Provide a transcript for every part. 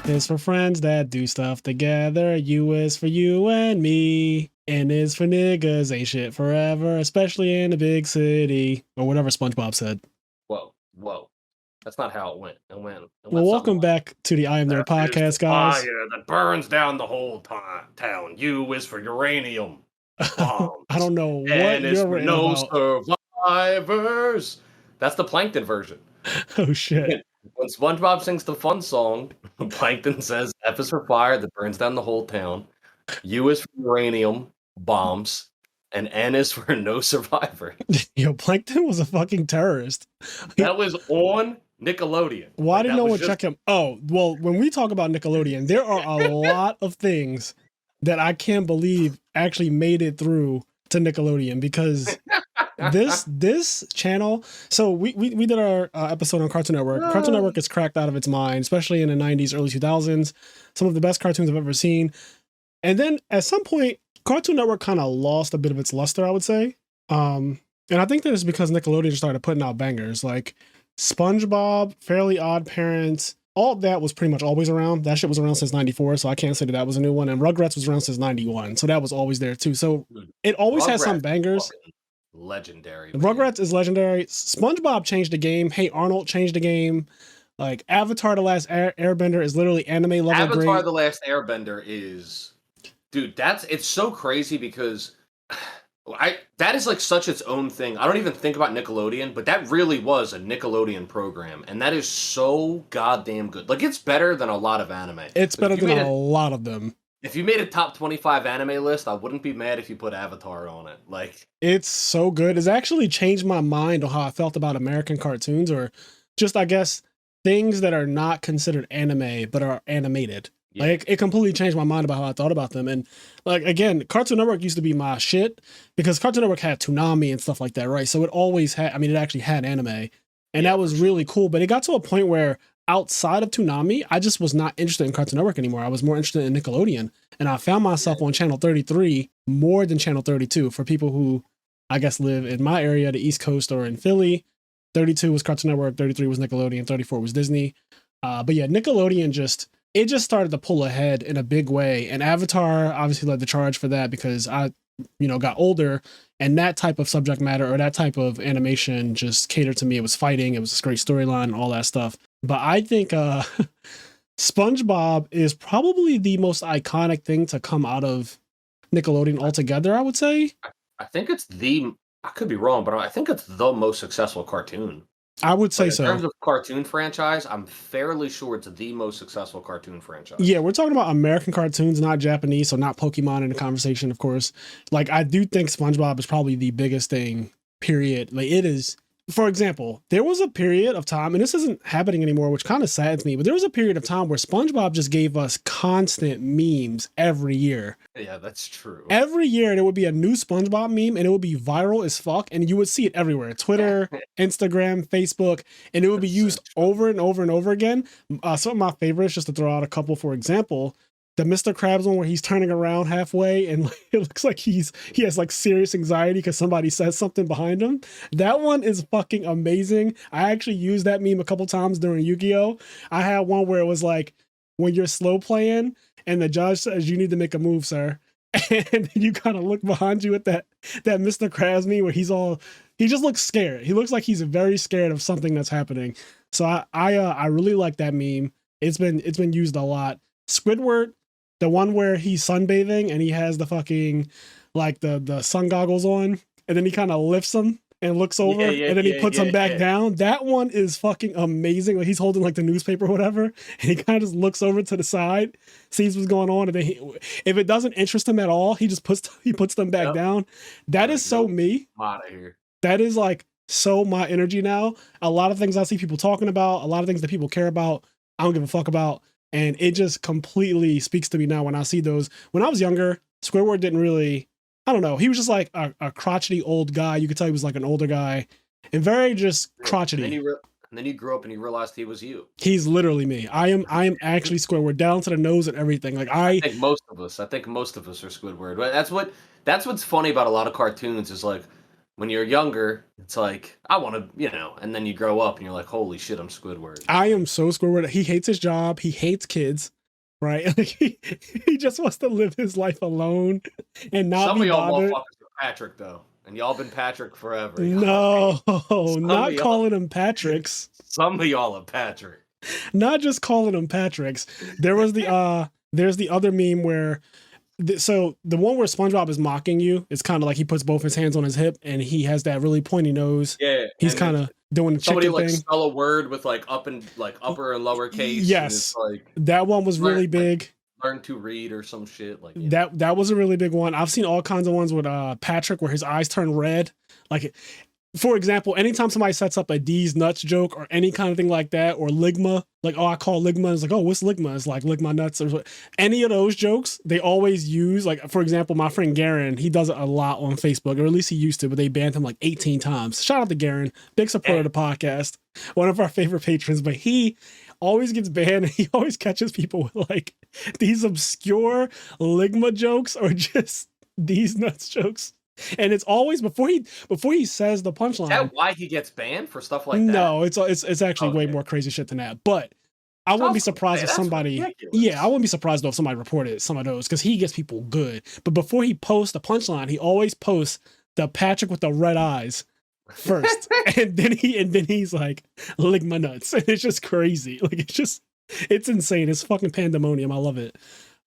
F is for friends that do stuff together. U is for you and me. N is for niggas, ain't shit forever, especially in a big city. Or whatever SpongeBob said. Whoa. That's not how it went. It went well, welcome back to the IMNerd podcast, guys. Fire that burns down the whole town. U is for uranium. Bombs. I don't know what N is you're for written no about. survivors. That's the Plankton version. Oh, shit. When SpongeBob sings the fun song, Plankton says F is for fire that burns down the whole town. U is for uranium, bombs. And N is for no survivor. Yo, Plankton was a fucking terrorist. That was on Nickelodeon. Why did no one check him? Oh, well, when we talk about Nickelodeon, there are a lot of things that I can't believe actually made it through to Nickelodeon, because this channel. So we did our episode on Cartoon Network. Cartoon Network is cracked out of its mind, especially in the 90s, early 2000s. Some of the best cartoons I've ever seen. And then at some point, Cartoon Network kind of lost a bit of its luster, I would say. And I think that is because Nickelodeon started putting out bangers like SpongeBob, Fairly Odd Parents. All that was pretty much always around. That shit was around since 94, so I can't say that was a new one. And Rugrats was around since 91, so that was always there too. So it always has some bangers. Legendary. Rugrats is legendary. SpongeBob changed the game. Hey Arnold changed the game. Like Avatar: The Last Airbender is literally anime level great. Avatar: The Last Airbender is, dude, it's so crazy because that is like such its own thing. I don't even think about Nickelodeon, but that really was a Nickelodeon program, and that is so goddamn good. Like, it's better than a lot of anime. It's better than a lot of them. If you made a top 25 anime list, I wouldn't be mad if you put Avatar on it. Like, it's so good. It's actually changed my mind on how I felt about American cartoons, or just, I guess, things that are not considered anime but are animated. Yeah. Like, it completely changed my mind about how I thought about them. And like, again, Cartoon Network used to be my shit because Cartoon Network had Toonami and stuff like that, right? So it always had, it actually had anime, and that was really cool. But it got to a point where outside of Toonami, I just was not interested in Cartoon Network anymore. I was more interested in Nickelodeon, and I found myself on channel 33 more than channel 32 for people who, I guess, live in my area, the East Coast or in Philly. 32 was Cartoon Network, 33 was Nickelodeon, 34 was Disney. But yeah, Nickelodeon just started to pull ahead in a big way. And Avatar obviously led the charge for that because I, got older, and that type of subject matter or that type of animation just catered to me. It was fighting. It was a great storyline, all that stuff. But I think SpongeBob is probably the most iconic thing to come out of Nickelodeon altogether, I would say. I think it's I could be wrong, but I think it's the most successful cartoon. I would say so. In terms of cartoon franchise, I'm fairly sure it's the most successful cartoon franchise. Yeah, we're talking about American cartoons, not Japanese, so not Pokemon in the conversation, of course. Like, I do think SpongeBob is probably the biggest thing, period. Like, it is. For example, there was a period of time, and this isn't happening anymore, which kind of saddens me, but there was a period of time where SpongeBob just gave us constant memes every year. Yeah, that's true. Every year there would be a new SpongeBob meme, and it would be viral as fuck, and you would see it everywhere. Twitter, Instagram, Facebook, and it would be used over and over and over again. Some of my favorites, just to throw out a couple, for example, the Mr. Krabs one where he's turning around halfway and it looks like he has like serious anxiety because somebody says something behind him. That one is fucking amazing. I actually used that meme a couple times during Yu-Gi-Oh! I had one where it was like, when you're slow playing and the judge says you need to make a move, sir. And you kind of look behind you at that Mr. Krabs meme where he just looks scared. He looks like he's very scared of something that's happening. So I really like that meme. It's been used a lot. Squidward, the one where he's sunbathing and he has the fucking, like, the sun goggles on, and then he kind of lifts them and looks over, and then he puts them back down. That one is fucking amazing. Like, he's holding like the newspaper or whatever, and he kind of just looks over to the side, sees what's going on, and then if it doesn't interest him at all, he just puts them back down. That is so me. I'm out of here. That is like so my energy now. A lot of things I see people talking about, a lot of things that people care about, I don't give a fuck about. And it just completely speaks to me now when I see those. When I was younger, Squidward didn't really, I don't know. He was just like a crotchety old guy. You could tell he was like an older guy and very just crotchety. And then you grew up and you realized he was you. He's literally me. I am actually Squidward, down to the nose and everything. Like I think most of us are Squidward. That's what's funny about a lot of cartoons is like, when you're younger, it's like I want to, and then you grow up and you're like, holy shit, I'm Squidward. I am so Squidward. He hates his job. He hates kids. Right? Like he just wants to live his life alone and not Some be of y'all bothered. motherfuckers are Patrick though, and y'all been Patrick forever. No, not y'all- calling him Patrick's. Some of y'all are Patrick. Not just calling him Patrick's. There was the there's the other meme where so the one where SpongeBob is mocking you, it's kind of like he puts both his hands on his hip and he has that really pointy nose. Yeah, he's kind of doing the somebody chicken like thing. spell a word with like upper and lower case. Yes, and it's like that one was really big. Learn to read or some shit like that was a really big one. I've seen all kinds of ones with Patrick where his eyes turn red. Like, for example, anytime somebody sets up a D's nuts joke or any kind of thing like that, or Ligma, like, oh, I call Ligma, it's like, oh, what's Ligma? It's like, lick my nuts, or any of those jokes, they always use, like, for example, my friend Garen, he does it a lot on Facebook, or at least he used to, but they banned him like 18 times. Shout out to Garen, big supporter of the podcast, one of our favorite patrons, but he always gets banned and he always catches people with like these obscure Ligma jokes or just these nuts jokes. And it's always before he says the punchline. Is that why he gets banned for stuff like that? No, it's actually way more crazy shit than that. But I wouldn't be surprised if somebody. Ridiculous. Yeah, I wouldn't be surprised though if somebody reported some of those because he gets people good. But before he posts the punchline, he always posts the Patrick with the red eyes first, and then he's like, lick my nuts, and it's just crazy. Like it's insane. It's fucking pandemonium. I love it.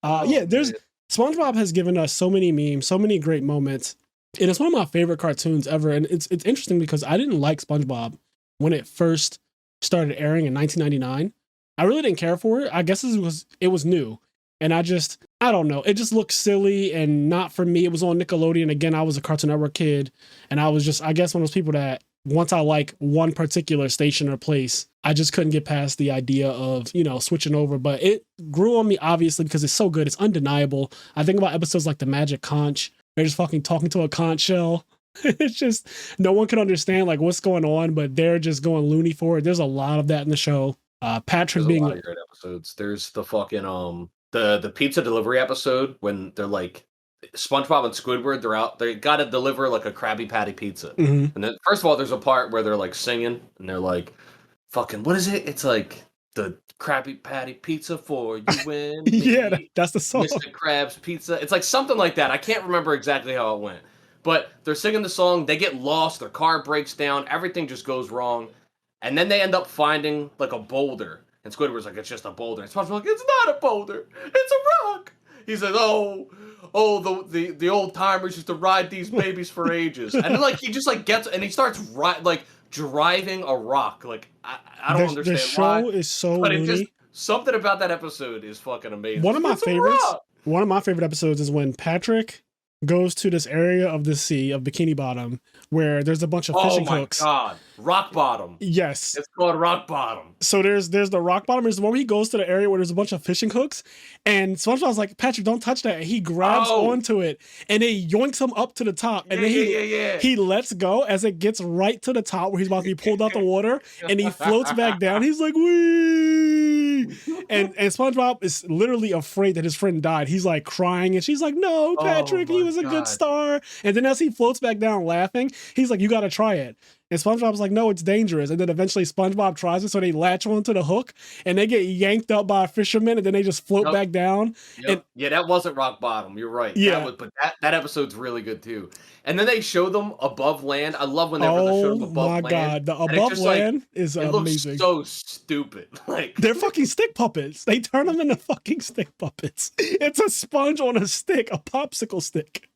SpongeBob has given us so many memes, so many great moments. And it's one of my favorite cartoons ever. And it's interesting because I didn't like SpongeBob when it first started airing in 1999. I really didn't care for it. I guess it was new. And I don't know. It just looked silly and not for me. It was on Nickelodeon. Again, I was a Cartoon Network kid. And I was just, I guess, one of those people that once I like one particular station or place, I just couldn't get past the idea of, switching over. But it grew on me, obviously, because it's so good. It's undeniable. I think about episodes like The Magic Conch. They're just fucking talking to a conch shell. It's just, no one can understand like what's going on, but they're just going loony for it. There's a lot of that in the show. Patrick being a lot of great episodes. There's the fucking the pizza delivery episode when they're like SpongeBob and Squidward, they gotta deliver like a Krabby Patty pizza. Mm-hmm. And then first of all, there's a part where they're like singing and they're like, fucking, what is it? It's like the Krabby Patty pizza for you and me. Yeah, that's the song. Mr. Krabs Pizza. It's like something like that. I can't remember exactly how it went. But they're singing the song, they get lost, their car breaks down, everything just goes wrong. And then they end up finding like a boulder. And Squidward's like, it's just a boulder. And SpongeBob's like, it's not a boulder, it's a rock. He says, oh, the old timers used to ride these babies for ages. And then like he just like gets and he starts driving a rock. Like I don't understand why. The show is so but loony. It just something about that episode is fucking amazing. One of my favorite episodes is when Patrick goes to this area of the sea of Bikini Bottom where there's a bunch of fishing hooks. Oh my god, Rock Bottom. Yes, it's called Rock Bottom. So there's the Rock Bottom. There's the one where he goes to the area where there's a bunch of fishing hooks, and SpongeBob's like, Patrick, don't touch that. And he grabs onto it and it yoinks him up to the top, and then he lets go as it gets right to the top where he's about to be pulled out the water, and he floats back down. He's like, wee. And SpongeBob is literally afraid that his friend died. He's like crying, and she's like, no, Patrick, he was a good star. And then as he floats back down laughing, he's like, you got to try it. And SpongeBob's like, no, it's dangerous. And then eventually SpongeBob tries it, so they latch onto the hook, and they get yanked up by a fisherman, and then they just float back down. And yeah, that wasn't Rock Bottom. You're right. Yeah. But that episode's really good, too. And then they show them above land. I love whenever they show them above land. Oh, my God. The above land is amazing. It looks so stupid. Like they're fucking stick puppets. They turn them into fucking stick puppets. It's a sponge on a stick, a popsicle stick.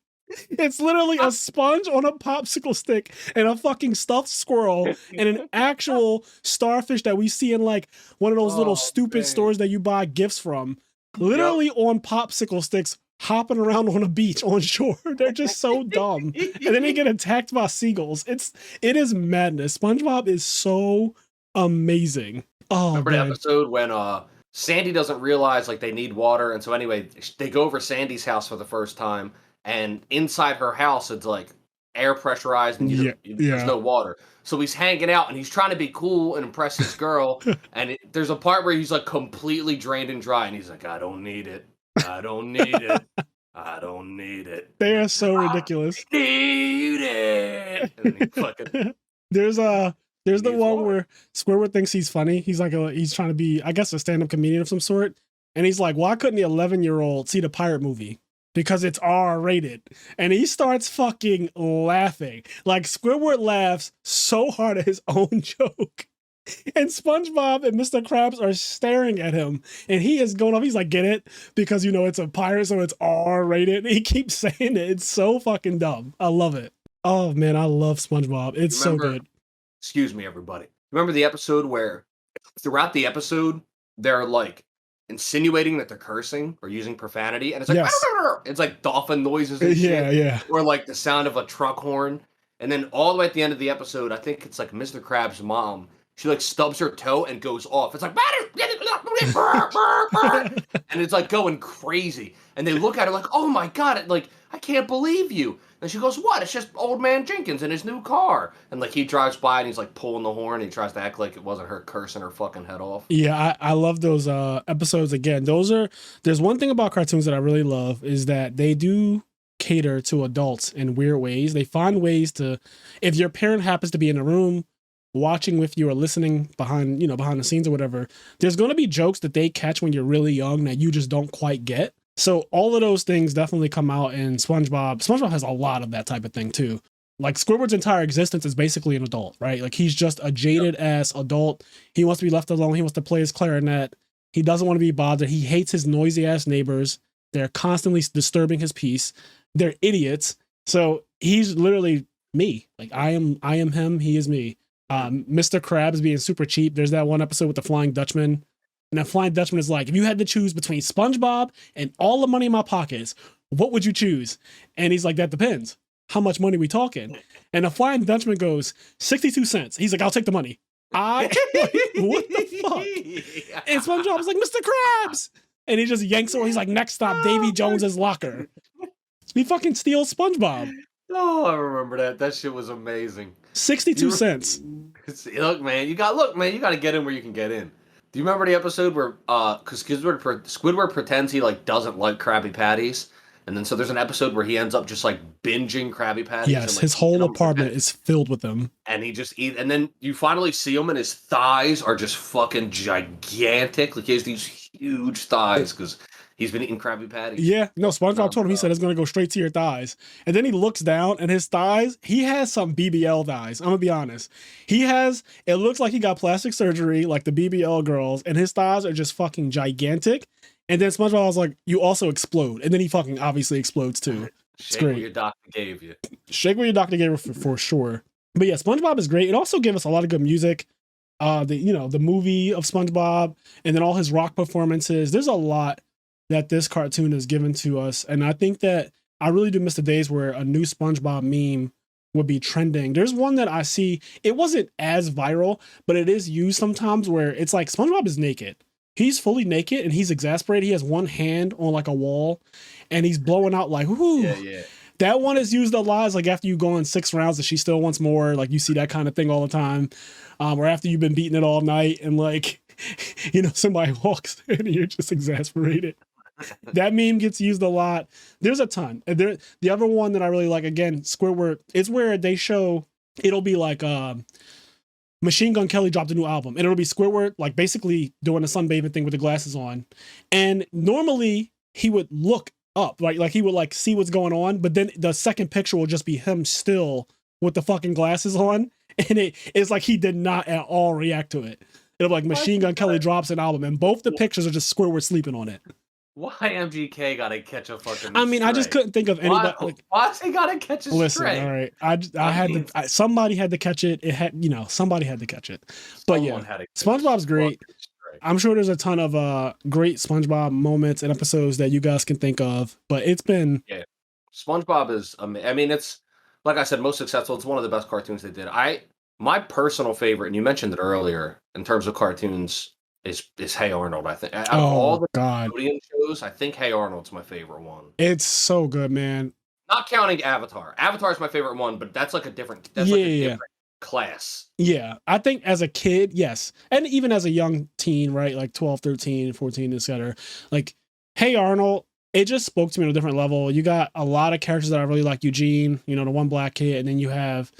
It's literally a sponge on a popsicle stick and a fucking stuffed squirrel and an actual starfish that we see in like one of those little stupid stores that you buy gifts from. Literally on popsicle sticks, hopping around on a beach on shore. They're just so dumb. And then they get attacked by seagulls. It is madness. SpongeBob is so amazing. Oh, remember the episode when Sandy doesn't realize like they need water, and so anyway they go over Sandy's house for the first time. And inside her house, it's like air pressurized and there's no water. So he's hanging out and he's trying to be cool and impress his girl. And there's a part where he's like completely drained and dry. And he's like, I don't need it. I don't need it. I don't need it. They are so ridiculous. I need it. it. And then he fucking There's the needs one water. where Squidward thinks he's funny. He's like he's trying to be, I guess, a stand-up comedian of some sort. And he's like, why couldn't the 11-year-old see the pirate movie? Because it's R-rated. And he starts fucking laughing. Like Squidward laughs so hard at his own joke. And SpongeBob and Mr. Krabs are staring at him. And he is going off. He's like, get it? Because, you know, it's a pirate, so it's R-rated. And he keeps saying it. It's so fucking dumb. I love it. Oh, man, I love SpongeBob. It's so good. Excuse me, everybody. Remember the episode where throughout the episode, they're like insinuating that they're cursing or using profanity, and it's like, Yes. it's like dolphin noises and shit. Yeah. Or like the sound of a truck horn. And then all the way at the end of the episode, I think it's like Mr. Krabs' mom, she like stubs her toe and goes off. It's like, and it's like going crazy. And they look at her like, oh my God, like, I can't believe you. And she goes, what? It's just old man Jenkins in his new car. And like he drives by and he's like pulling the horn. And he tries to act like it wasn't her cursing her fucking head off. Yeah, I love those episodes. Again, there's one thing about cartoons that I really love is that they do cater to adults in weird ways. They find ways to, if your parent happens to be in the room watching with you or listening behind the scenes or whatever, there's going to be jokes that they catch when you're really young that you just don't quite get. So all of those things definitely come out in SpongeBob. SpongeBob has a lot of that type of thing too. Like Squidward's entire existence is basically an adult, right? Like he's just a jaded ass adult. He wants to be left alone. He wants to play his clarinet. He doesn't want to be bothered. He hates his noisy ass neighbors. They're constantly disturbing his peace. They're idiots. So he's literally me. Like I am him. He is me. Mr. Krabs being super cheap. There's that one episode with the Flying Dutchman. And that Flying Dutchman is like, if you had to choose between SpongeBob and all the money in my pockets, what would you choose? And he's like, that depends. How much money we talking? And the Flying Dutchman goes, 62 cents. He's like, I'll take the money. What the fuck? And SpongeBob was like, Mr. Krabs. And he just yanks away. He's like, next stop, Davy Jones's locker. He fucking steals SpongeBob. Oh, I remember that. That shit was amazing. 62 cents. Look, man, you got to get in where you can get in. Do you remember the episode where because Squidward pretends he like doesn't like Krabby Patties, and then so there's an episode where he ends up just like binging Krabby Patties. Yes, and, like, his whole apartment is filled with them. And he just eat, and then you finally see him, and his thighs are just fucking gigantic. Like he has these huge thighs because he's been eating Krabby Patties. Yeah, no, SpongeBob told him, he said it's gonna go straight to your thighs. And then he looks down and his thighs, he has some BBL thighs. I'm gonna be honest. It looks like he got plastic surgery like the BBL girls, and his thighs are just fucking gigantic. And then SpongeBob was like, you also explode. And then he fucking obviously explodes too. It's Shake great. what your doctor gave you. Shake what your doctor gave her for sure. But yeah, SpongeBob is great. It also gave us a lot of good music. The movie of SpongeBob, and then all his rock performances. There's a lot that this cartoon has given to us. And I think that I really do miss the days where a new SpongeBob meme would be trending. There's one that I see, it wasn't as viral, but it is used sometimes where it's like SpongeBob is naked. He's fully naked and he's exasperated. He has one hand on like a wall and he's blowing out like, whoo. Yeah. That one is used a lot. It's like after you go in 6 rounds and she still wants more. Like you see that kind of thing all the time. Or after you've been beating it all night and like, somebody walks in and you're just exasperated. That meme gets used a lot. There's a ton. The other one that I really like, again, Squidward, it's where they show, it'll be like Machine Gun Kelly dropped a new album and it'll be Squidward like basically doing a sunbathing thing with the glasses on. And normally he would look up, like he would like see what's going on, but then the second picture will just be him still with the fucking glasses on. And it's like he did not at all react to it. It'll be like Machine Gun Kelly drops an album and both the pictures are just Squidward sleeping on it. Why MGK gotta catch a fucking I mean, stray? I just couldn't think of anybody. Why's he gotta catch a Listen, stray? all right. I had to. Somebody had to catch it. It had, somebody had to catch it. But yeah, SpongeBob's great. I'm sure there's a ton of great SpongeBob moments and episodes that you guys can think of. But it's been SpongeBob is. I mean, it's like I said, most successful. It's one of the best cartoons they did. My personal favorite, and you mentioned it earlier in terms of cartoons, is Hey Arnold. I think out of all the Nickelodeon shows, I think Hey Arnold's my favorite one. It's so good, man. Not counting Avatar. Avatar's my favorite one, but that's like a different. That's like a different class. Yeah, I think as a kid, yes, and even as a young teen, right, like 12, 13, 14, etc. Like Hey Arnold, it just spoke to me on a different level. You got a lot of characters that I really like. Eugene, you know, the one black kid, and then you have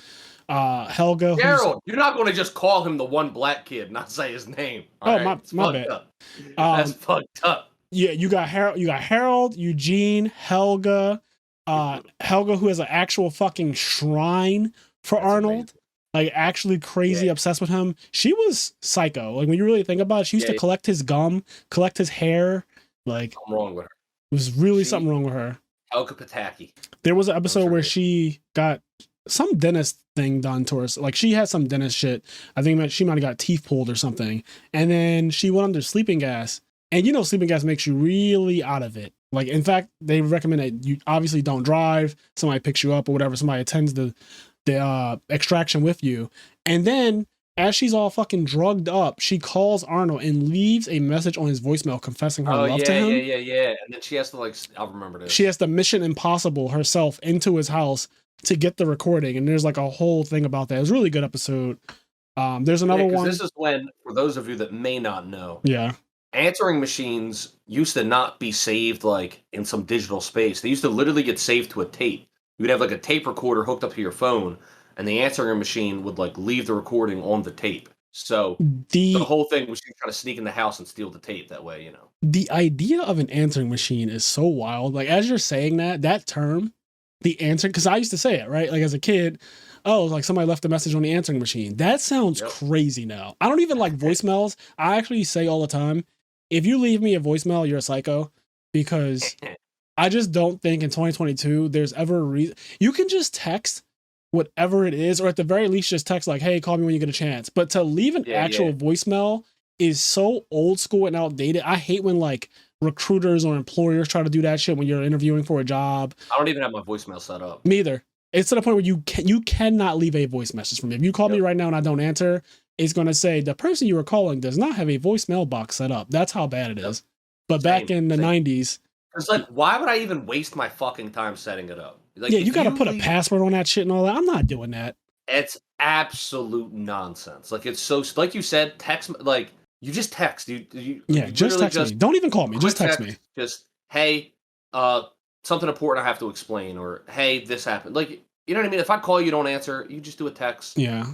Helga. Gerald, you're not going to just call him the one black kid and not say his name. All Oh, right, it's my fucked bad. up. That's fucked up. Yeah, you got Harold, Eugene, Helga, Helga, who has an actual fucking shrine for That's Arnold. amazing. Like actually crazy obsessed with him. She was psycho. Like when you really think about it, she used to collect his gum, collect his hair. Like something wrong with her. It was really something wrong with her. Helga Pataki. There was an episode where she got some dentist thing done to her. Like she had some dentist shit. I think she might have got teeth pulled or something. And then she went under sleeping gas. And you know, sleeping gas makes you really out of it. Like, in fact, they recommend that you obviously don't drive. Somebody picks you up or whatever. Somebody attends the extraction with you. And then as she's all fucking drugged up, she calls Arnold and leaves a message on his voicemail confessing her love to him. Yeah. And then she has to like, I'll remember this. She has to Mission Impossible herself into his house to get the recording. And there's like a whole thing about that. It was a really good episode. There's another one. This is when, for those of you that may not know, answering machines used to not be saved like in some digital space. They used to literally get saved to a tape. You would have like a tape recorder hooked up to your phone, and the answering machine would like leave the recording on the tape. So the whole thing was you trying to sneak in the house and steal the tape that way, you know. The idea of an answering machine is so wild. Like as you're saying that term, the answering, because I used to say it, right? Like as a kid, oh, like somebody left a message on the answering machine. That sounds crazy now. I don't even like voicemails. I actually say all the time, if you leave me a voicemail, you're a psycho, because I just don't think in 2022 there's ever a reason. You can just text whatever it is, or at the very least just text like, hey, call me when you get a chance. But to leave an actual voicemail is so old school and outdated. I hate when like recruiters or employers try to do that shit when you're interviewing for a job. I don't even have my voicemail set up. Me either. It's to the point where you cannot leave a voice message from me. If you call me right now and I don't answer, it's going to say the person you were calling does not have a voicemail box set up. That's how bad it is. But back in the 90s. It's like, why would I even waste my fucking time setting it up? Like, you got to put a password on that shit and all that. I'm not doing that. It's absolute nonsense. Like, it's so, like you said, text, like, you just text. You just text me. Don't even call me. Just text me. Just, hey, something important I have to explain, or hey, this happened. Like, you know what I mean? If I call you, don't answer, you just do a text. Yeah.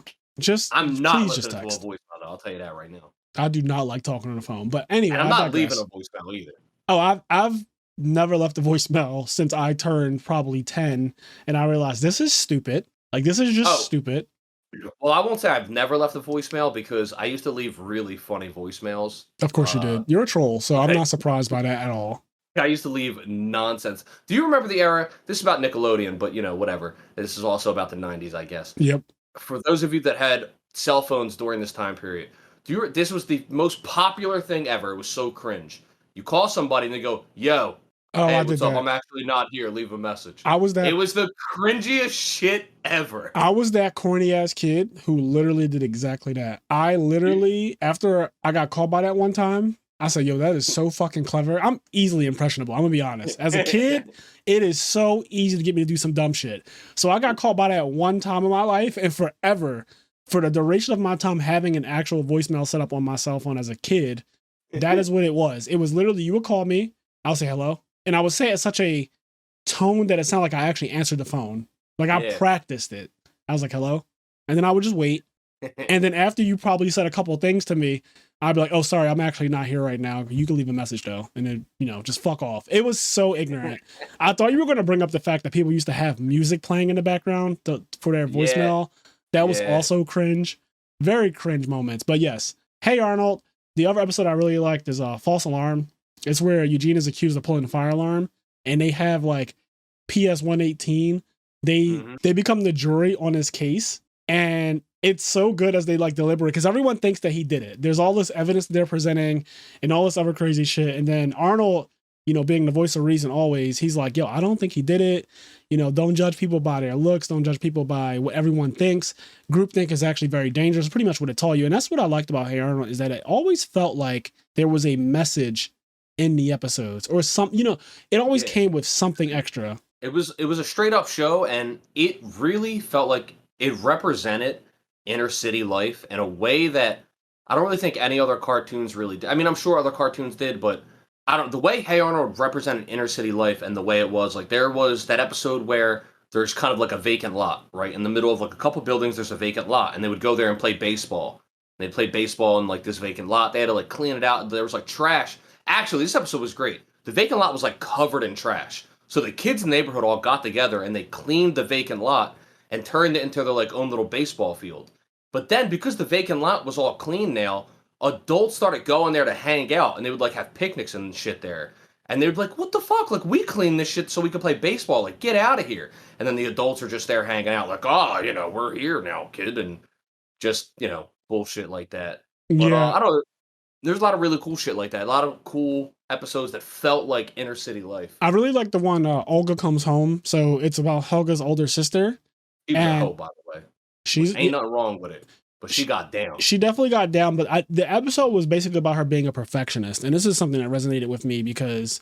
I'm not listening to a voicemail, I'll tell you that right now. I do not like talking on the phone. But anyway, and I'm not leaving a voicemail either. Oh, I've never left a voicemail since I turned probably 10, and I realized this is stupid. Like, this is just stupid. Well, I won't say I've never left a voicemail, because I used to leave really funny voicemails. Of course you did. You're a troll, so I'm not surprised by that at all. I used to leave nonsense. Do you remember the era? This is about Nickelodeon, but, you know, whatever. This is also about the 90s, I guess. Yep. For those of you that had cell phones during this time period, this was the most popular thing ever. It was so cringe. You call somebody and they go, yo, hey, what's up? I'm actually not here. Leave a message. It was the cringiest shit ever. I was that corny ass kid who literally did exactly that. I literally, after I got called by that one time, I said, yo, that is so fucking clever. I'm easily impressionable. I'm gonna be honest. As a kid, it is so easy to get me to do some dumb shit. So I got called by that one time in my life, and forever, for the duration of my time having an actual voicemail set up on my cell phone as a kid, that is what it was. It was literally, you would call me, I'll say hello, and I would say it at such a tone that it sounded like I actually answered the phone. Like I practiced it. I was like, hello. And then I would just wait. And then after you probably said a couple of things to me, I'd be like, oh, sorry, I'm actually not here right now. You can leave a message though. And then, you know, just fuck off. It was so ignorant. I thought you were going to bring up the fact that people used to have music playing in the background for their voicemail. That was also cringe. Very cringe moments. But yes. Hey, Arnold. The other episode I really liked is False Alarm. It's where Eugene is accused of pulling the fire alarm, and they have like PS 118. They become the jury on his case, and it's so good as they like deliberate, because everyone thinks that he did it. There's all this evidence that they're presenting and all this other crazy shit. And then Arnold, you know, being the voice of reason always, he's like, yo, I don't think he did it. You know, don't judge people by their looks. Don't judge people by what everyone thinks. Groupthink is actually very dangerous. Pretty much what it taught you. And that's what I liked about Hey Arnold, is that it always felt like there was a message in the episodes, or some, you know, it always came with something extra. It was a straight up show, and it really felt like it represented inner city life in a way that I don't really think any other cartoons really did. I mean, I'm sure other cartoons did, but I don't the way Hey Arnold represented inner city life and the way it was like there was that episode where there's kind of like a vacant lot right in the middle of like a couple buildings. There's a vacant lot, and they would go there and play baseball. They played baseball in like this vacant lot. They had to like clean it out. There was like trash. Actually, this episode was great. The vacant lot was like covered in trash. So the kids in the neighborhood all got together and they cleaned the vacant lot and turned it into their like own little baseball field. But then because the vacant lot was all clean now, adults started going there to hang out and they would like have picnics and shit there. And they would be like, what the fuck? Like, we cleaned this shit so we could play baseball. Like, get out of here. And then the adults are just there hanging out, like, oh, we're here now, kid. And just, bullshit like that. But Yeah, I don't there's a lot of really cool shit like that. A lot of cool episodes that felt like inner city life. I really like the one Olga Comes Home. So it's about Helga's older sister, She was a hoe, and by the way. she's Ain't nothing wrong with it. But she got down. she definitely got down. But the episode was basically about her being a perfectionist, and this is something that resonated with me because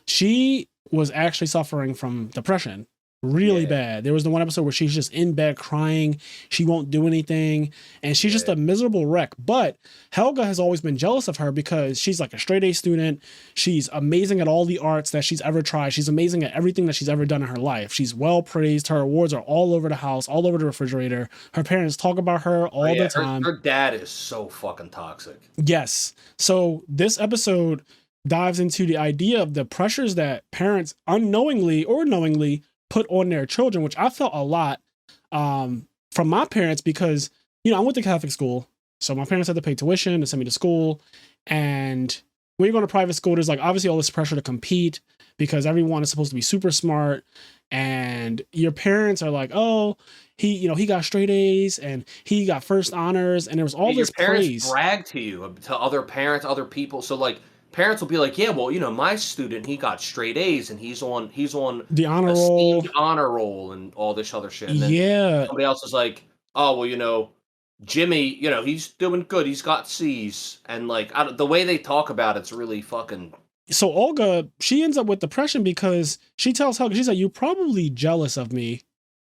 she was actually suffering from depression really Yeah. bad. There was the one episode where she's just in bed crying. She won't do anything. And she's just Yeah. a miserable wreck. But Helga has always been jealous of her because she's like a straight A student. She's amazing at all the arts that she's ever tried. She's amazing at everything that she's ever done in her life. She's well praised. Her awards are all over the house, all over the refrigerator. Her parents talk about her all the time. Her dad is so fucking toxic. Yes. So this episode dives into the idea of the pressures that parents unknowingly or knowingly put on their children, which I felt a lot from my parents because, I went to Catholic school. So my parents had to pay tuition to send me to school. And when you go to private school, there's like obviously all this pressure to compete because everyone is supposed to be super smart. And your parents are like, oh, he got straight A's and he got first honors. And there was all Your this parents praise. brag to you, to other parents, other people. So like parents will be like, yeah, well, my student, he got straight A's and he's on The honor roll. honor roll and all this other shit. And then Yeah. somebody else is like, oh, well, Jimmy, he's doing good. He's got C's. And like the way they talk about it's really fucking. So Olga, she ends up with depression because she tells Helga, she's like, you're probably jealous of me.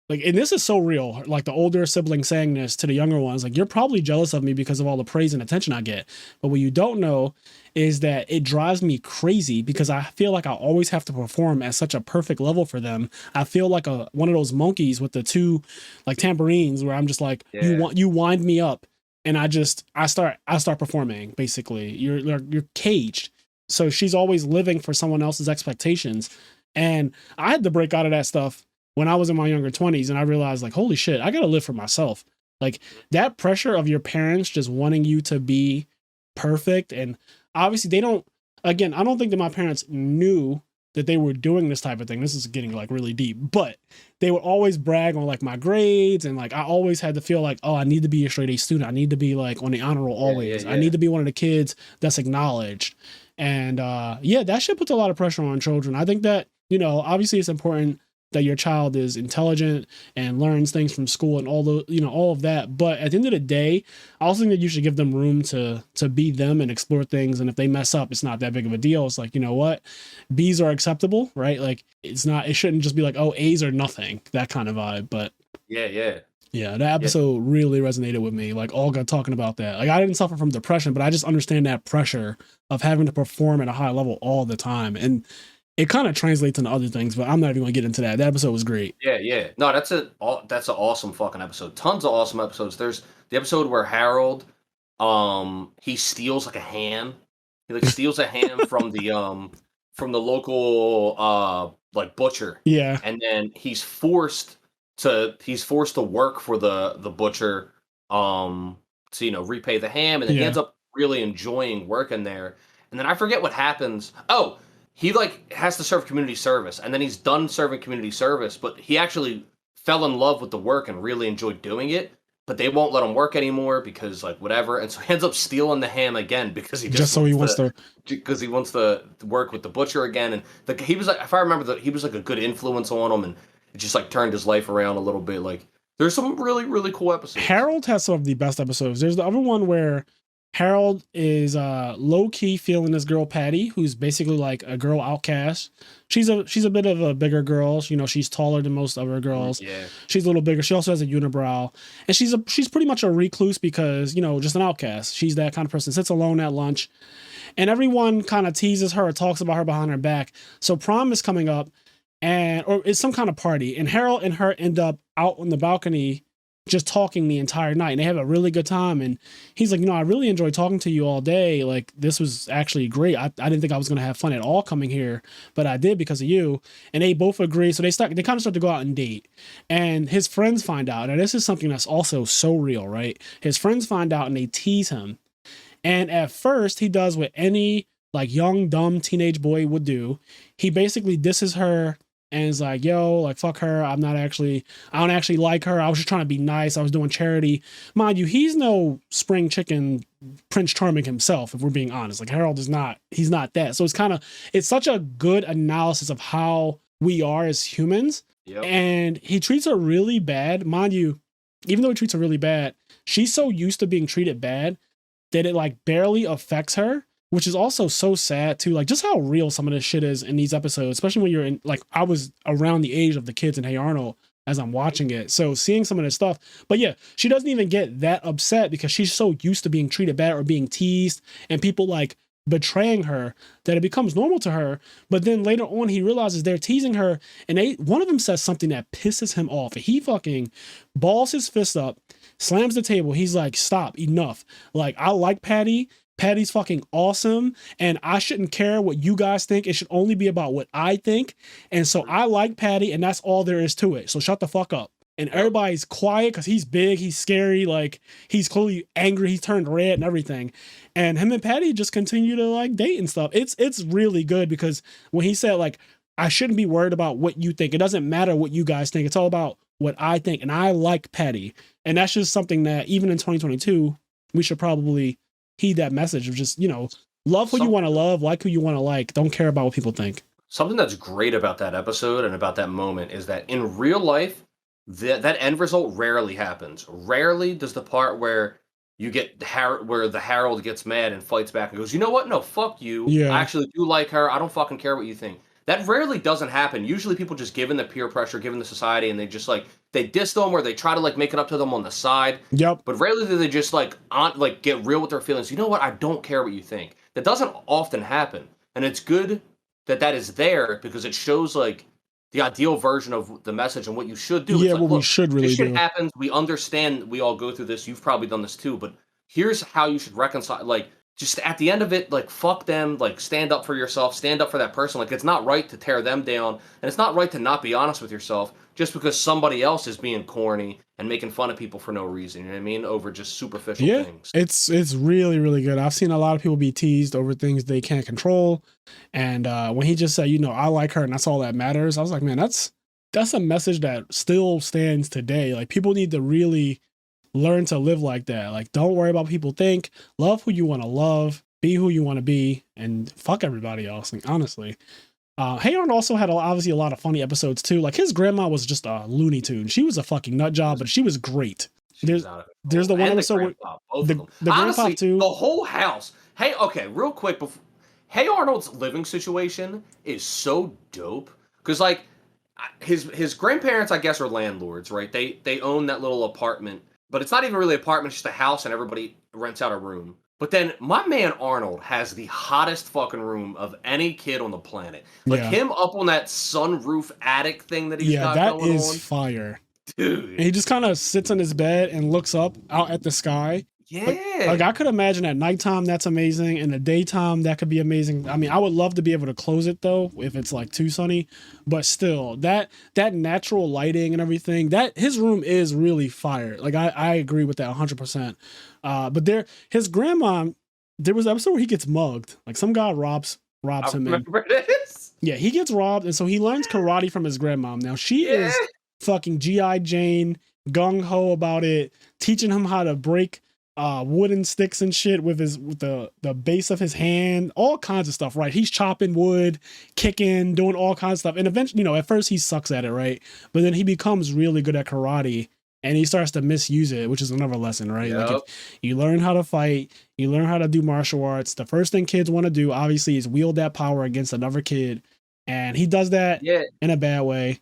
Like, and this is so real. Like the older sibling saying this to the younger ones, like, you're probably jealous of me because of all the praise and attention I get. But what you don't know is that it drives me crazy because I feel like I always have to perform at such a perfect level for them. I feel like one of those monkeys with the two like tambourines where I'm just like, Yeah. you wind me up and I start performing basically. You're caged. So she's always living for someone else's expectations. And I had to break out of that stuff when I was in my younger 20s and I realized like, holy shit, I got to live for myself. Like that pressure of your parents just wanting you to be perfect. And obviously I don't think that my parents knew that they were doing this type of thing. This is getting like really deep, but they would always brag on like my grades. And like, I always had to feel like, oh, I need to be a straight A student. I need to be like on the honor roll always. Yeah. I need to be one of the kids that's acknowledged. And that shit puts a lot of pressure on children. I think that, obviously it's important that your child is intelligent and learns things from school and all of that. But at the end of the day, I also think that you should give them room to be them and explore things. And if they mess up, it's not that big of a deal. It's like, you know what? B's are acceptable, right? Like it shouldn't just be like, oh, A's are nothing, that kind of vibe. But Yeah. yeah, that episode really resonated with me. Like Olga talking about that. Like I didn't suffer from depression, but I just understand that pressure of having to perform at a high level all the time. And it kind of translates into other things, but I'm not even going to get into that. That episode was great. Yeah. No, that's an awesome fucking episode. Tons of awesome episodes. There's the episode where Harold, he steals like a ham. He like steals a ham from the local like butcher. Yeah. And then he's forced to work for the butcher to repay the ham, and then he ends up really enjoying working there. And then I forget what happens. Oh, he like has to serve community service, and then he's done serving community service, but he actually fell in love with the work and really enjoyed doing it. But they won't let him work anymore because like whatever, and so he ends up stealing the ham again because he wants to work with the butcher again. And he was like, if I remember, that he was like a good influence on him, and it just like turned his life around a little bit. Like there's some really really cool episodes. Harold has some of the best episodes. There's the other one where Harold is low key feeling this girl Patty, who's basically like a girl outcast. She's a bit of a bigger girl. You know, she's taller than most other girls. Yeah. She's a little bigger. She also has a unibrow, and she's pretty much a recluse because, you know, just an outcast. She's that kind of person. Sits alone at lunch, and everyone kind of teases her or talks about her behind her back. So prom is coming up, or it's some kind of party, and Harold and her end up out on the balcony just talking the entire night, and they have a really good time. And he's like, you know, I really enjoyed talking to you all day. Like, this was actually great. I didn't think I was going to have fun at all coming here, but I did because of you. And they both agree. So they kind of start to go out and date, and his friends find out. And this is something that's also so real, right? His friends find out and they tease him. And at first he does what any like young, dumb teenage boy would do. He basically disses her and is like, yo, like, fuck her. I don't actually like her. I was just trying to be nice. I was doing charity. Mind you, he's no spring chicken Prince Charming himself, if we're being honest. Like, Harold is not, he's not that. So it's such a good analysis of how we are as humans. Yep. And he treats her really bad. Mind you, even though he treats her really bad, she's so used to being treated bad that it like barely affects her, which is also so sad too. Like, just how real some of this shit is in these episodes, especially when you're in, like, I was around the age of the kids in Hey Arnold as I'm watching it. So seeing some of this stuff, but yeah, she doesn't even get that upset because she's so used to being treated bad or being teased and people like betraying her that it becomes normal to her. But then later on, he realizes they're teasing her, and one of them says something that pisses him off. And he fucking balls his fist up, slams the table. He's like, stop, enough. Like, I like Patty. Patty's fucking awesome, and I shouldn't care what you guys think. It should only be about what I think. And so I like Patty, and that's all there is to it. So shut the fuck up. And everybody's quiet because he's big, he's scary, like, he's clearly angry, he's turned red and everything. And him and Patty just continue to like date and stuff. It's really good because when he said, like, I shouldn't be worried about what you think. It doesn't matter what you guys think. It's all about what I think. And I like Patty. And that's just something that even in 2022, we should probably heed that message of just, you know, love who you want to love, like who you want to like. Don't care about what people think. Something that's great about that episode and about that moment is that in real life, that end result rarely happens. Rarely does the part where you get where the Harold gets mad and fights back and goes, you know what? No, fuck you. Yeah. I actually do like her. I don't fucking care what you think. That rarely doesn't happen. Usually people just given the peer pressure, given the society, and they just like, they diss them or they try to like make it up to them on the side. Yep. But rarely do they just like get real with their feelings. You know what? I don't care what you think. That doesn't often happen. And it's good that that is there because it shows like the ideal version of the message and what you should do. Yeah, it's like, what we should really this shit do. happens. We understand. We all go through this. You've probably done this too. But here's how you should reconcile. Like, just at the end of it, like, fuck them. Like, stand up for yourself. Stand up for that person. Like, it's not right to tear them down. And it's not right to not be honest with yourself just because somebody else is being corny and making fun of people for no reason. You know what I mean? Over just superficial things. It's really, really good. I've seen a lot of people be teased over things they can't control. And when he just said, you know, I like her and that's all that matters, I was like, man, that's a message that still stands today. Like, people need to really learn to live like that. Like, don't worry about what people think. Love who you want to love. Be who you want to be. And fuck everybody else. Like, honestly. Hey Arnold also had obviously a lot of funny episodes too. Like, his grandma was just a Looney Tune. She was a fucking nut job, but she was great. There's the one episode where the grandpa too. The whole house. Hey, okay, real quick. Hey Arnold's living situation is so dope because like his grandparents, I guess, are landlords, right? They own that little apartment, but it's not even really an apartment. It's just a house, and everybody rents out a room. But then my man Arnold has the hottest fucking room of any kid on the planet. Like, him up on that sunroof attic thing that he's got going on. Yeah, that is fire. Dude. And he just kind of sits in his bed and looks up out at the sky. Yeah. Like, I could imagine at nighttime that's amazing. In the daytime that could be amazing. I mean, I would love to be able to close it though if it's like too sunny. But still, that natural lighting and everything, that his room is really fire. Like, I agree with that 100%. But his grandma, there was an episode where he gets mugged. Like, some guy robs him. Remember this? Yeah, he gets robbed, and so he learns karate from his grandma. Now she is fucking G.I. Jane, gung ho about it, teaching him how to break wooden sticks and shit with the base of his hand, all kinds of stuff, right? He's chopping wood, kicking, doing all kinds of stuff. And eventually, you know, at first he sucks at it, right? But then he becomes really good at karate. and he starts to misuse it, which is another lesson, right? Like Yep. if you learn how to fight, you learn how to do martial arts. The first thing kids want to do, obviously, is wield that power against another kid, and he does that Yeah. in a bad way.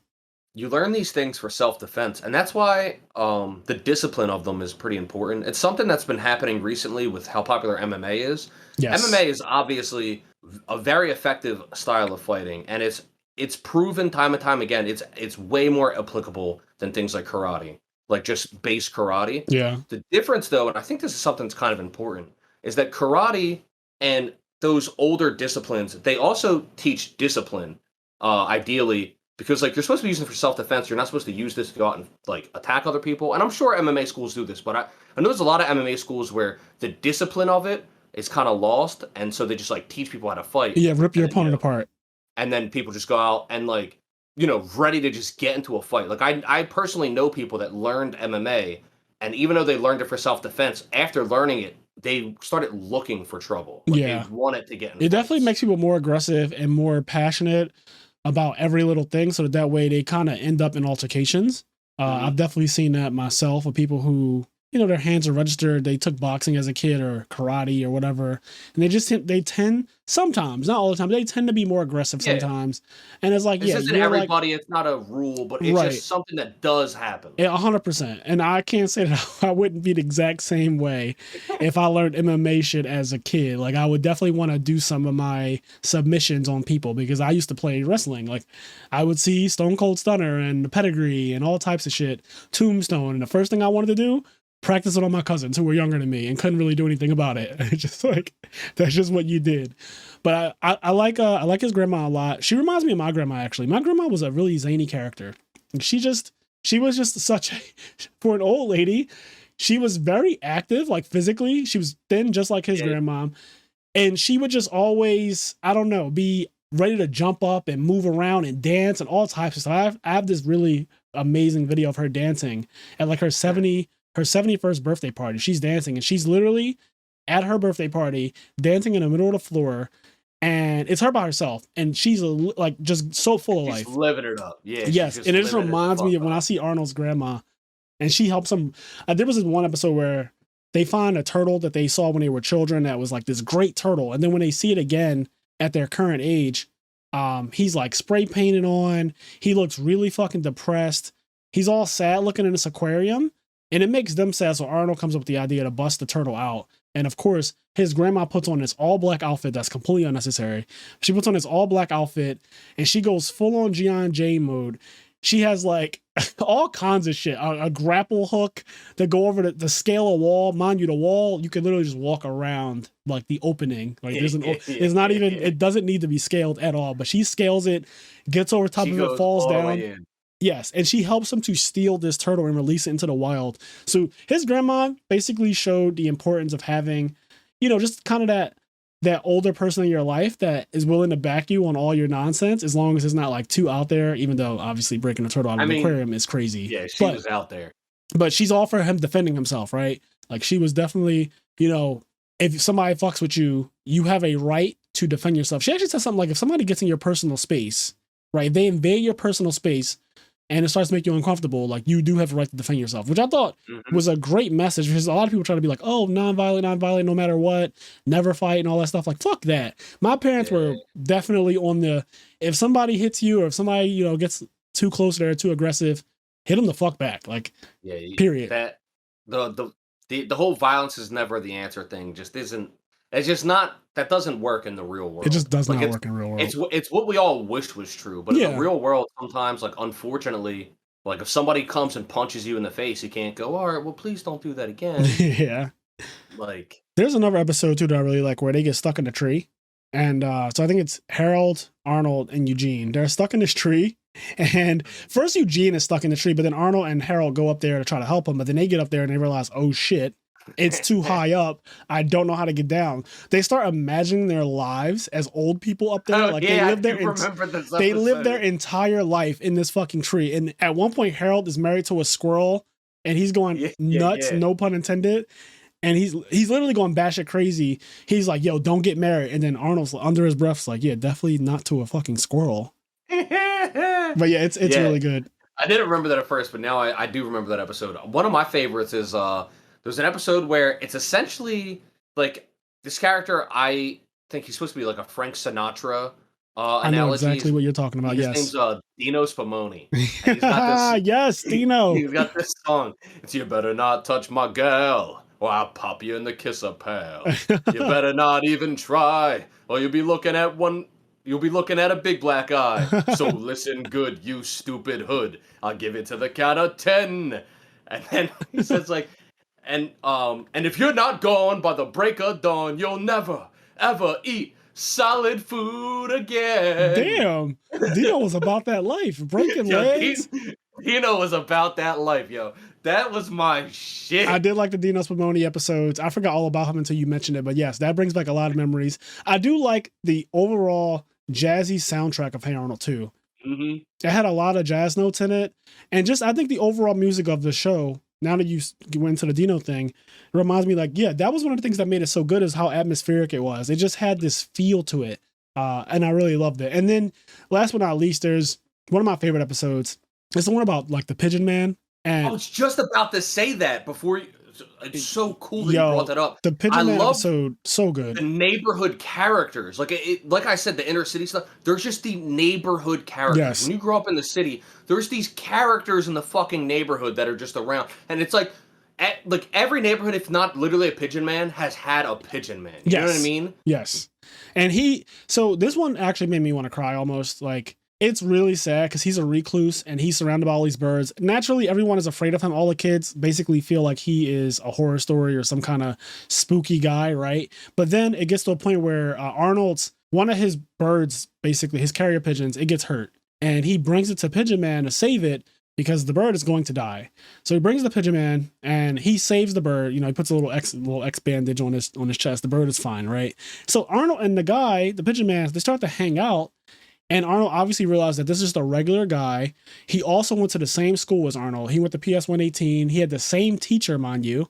You learn these things for self-defense, and that's why the discipline of them is pretty important. It's something that's been happening recently with how popular MMA is. Yes. MMA is obviously a very effective style of fighting, and it's proven time and time again. It's way more applicable than things like karate, like just base karate. Yeah. The difference, though, and I think this is something that's kind of important, is that karate and those older disciplines, they also teach discipline, ideally, because like you're supposed to be using it for self-defense. You're not supposed to use this to go out and like attack other people. And I'm sure MMA schools do this, but I know there's a lot of MMA schools where the discipline of it is kind of lost, and so they just like teach people how to fight. Yeah, rip your opponent apart. And then people just go out and like, ready to just get into a fight. Like I personally know people that learned MMA, and even though they learned it for self-defense, after learning it, they started looking for trouble. Like, yeah. They wanted to get in It definitely fights. makes people more aggressive and more passionate about every little thing, so that way they kind of end up in altercations. I've definitely seen that myself with people who, their hands are registered. They took boxing as a kid or karate or whatever, and they tend sometimes, not all the time, they tend to be more aggressive sometimes. And it's like, this isn't everybody. It's not a rule, but it's just something that does happen. 100%. And I can't say that I wouldn't be the exact same way if I learned MMA shit as a kid. Like I would definitely want to do some of my submissions on people because I used to play wrestling. Like I would see Stone Cold Stunner and the Pedigree and all types of shit, Tombstone, and the first thing I wanted to do, practice it on my cousins who were younger than me and couldn't really do anything about it. It's just like, that's just what you did. But I like his grandma a lot. She reminds me of my grandma, actually. My grandma was a really zany character. And she was just for an old lady, she was very active, like physically. She was thin, just like his grandma. And she would just always, I don't know, be ready to jump up and move around and dance and all types of stuff. I have this really amazing video of her dancing at like her 71st birthday party. She's dancing and she's literally at her birthday party dancing in the middle of the floor, and it's her by herself, and she's like just so full of life. She's living it up. Yeah. Yes. And it just reminds me of when I see Arnold's grandma, and she helps him. There was this one episode where they find a turtle that they saw when they were children that was like this great turtle, and then when they see it again at their current age, he's like spray painted on. He looks really fucking depressed. He's all sad looking in this aquarium. And it makes them sad, so Arnold comes up with the idea to bust the turtle out. And of course, his grandma puts on this all-black outfit that's completely unnecessary. She puts on this all-black outfit, and she goes full-on G.I. Jane mode. She has, like, all kinds of shit. A grapple hook to go over the scale a wall. Mind you, the wall, you can literally just walk around, like, the opening. Like, it's not even, it doesn't need to be scaled at all. But she scales it, gets over top of it, falls down. Yes, and she helps him to steal this turtle and release it into the wild. So his grandma basically showed the importance of having, just kind of that older person in your life that is willing to back you on all your nonsense, as long as it's not like too out there, even though obviously breaking a turtle out of the aquarium is crazy. Yeah, she was out there. But she's all for him defending himself, right? Like she was definitely, if somebody fucks with you, you have a right to defend yourself. She actually said something like, if somebody gets in your personal space, right, they invade your personal space, and it starts to make you uncomfortable, like you do have a right to defend yourself, which I thought was a great message, because a lot of people try to be like, oh, nonviolent, no matter what, never fight and all that stuff. Like, fuck that. My parents were definitely on if somebody hits you or if somebody, gets too close or too aggressive, hit them the fuck back. Like, period. That the whole violence is never the answer thing just isn't. It's just not. That doesn't work in the real world. It just does not work in the real world. It's what we all wished was true, but in the real world, sometimes, like unfortunately, like if somebody comes and punches you in the face, you can't go, all right, well, please don't do that again. Yeah. Like there's another episode too that I really like where they get stuck in a tree, and so I think it's Harold, Arnold, and Eugene. They're stuck in this tree, and first Eugene is stuck in the tree, but then Arnold and Harold go up there to try to help him, but then they get up there and they realize, oh shit, it's too high up. I don't know how to get down. They start imagining their lives as old people up there. They live their entire life in this fucking tree. And at one point, Harold is married to a squirrel, and he's going nuts, no pun intended. And he's literally going batshit crazy. He's like, yo, don't get married. And then Arnold's under his breath like, yeah, definitely not to a fucking squirrel. But yeah, it's really good. I didn't remember that at first, but now I do remember that episode. One of my favorites is there's an episode where it's essentially like this character. I think he's supposed to be like a Frank Sinatra I know analogy. exactly what you're talking about. His Yes. name's Dino Spumoni, and he's got this. Yes, Dino. He's got this song. It's "You better not touch my gal, or I'll pop you in the kisser pal. You better not even try, or you'll be looking at one. You'll be looking at a big black eye. So listen good, you stupid hood. I'll give it to the count of 10. And then he says like, and if you're not gone by the break of dawn, you'll never ever eat solid food again. Damn, Dino was about that life, breaking Yo, legs. Dino was about that life, yo. That was my shit. I did like the Dino Spumoni episodes. I forgot all about him until you mentioned it, but yes, that brings back a lot of memories. I do like the overall jazzy soundtrack of Hey Arnold too. Mm-hmm. It had a lot of jazz notes in it, and just I think the overall music of the show. Now that you went into the Dino thing, it reminds me like, yeah, that was one of the things that made it so good is how atmospheric it was. It just had this feel to it, and I really loved it. And then last but not least, there's one of my favorite episodes. It's the one about like the Pigeon Man. And I was just about to say that before you. It's so cool that you brought that up. The Pigeon Man love episode, so good. the neighborhood characters. Like like I said, the inner city stuff. There's just the neighborhood characters. Yes. When you grow up in the city, there's these characters in the fucking neighborhood that are just around, and it's like every neighborhood, if not literally a Pigeon Man, has had a Pigeon Man. You know what I mean? Yes. And so this one actually made me want to cry almost. Like, it's really sad because he's a recluse and he's surrounded by all these birds. Naturally, everyone is afraid of him. All the kids basically feel like he is a horror story or some kind of spooky guy, right? But then it gets to a point where Arnold's, one of his birds, basically his carrier pigeons, it gets hurt. And he brings it to Pigeon Man to save it because the bird is going to die. So he brings the Pigeon Man and he saves the bird. You know, he puts a little X bandage on his chest. The bird is fine, right? So Arnold and the guy, the Pigeon Man, they start to hang out. And Arnold obviously realized that this is just a regular guy. He also went to the same school as Arnold. He went to PS 118. He had the same teacher, mind you,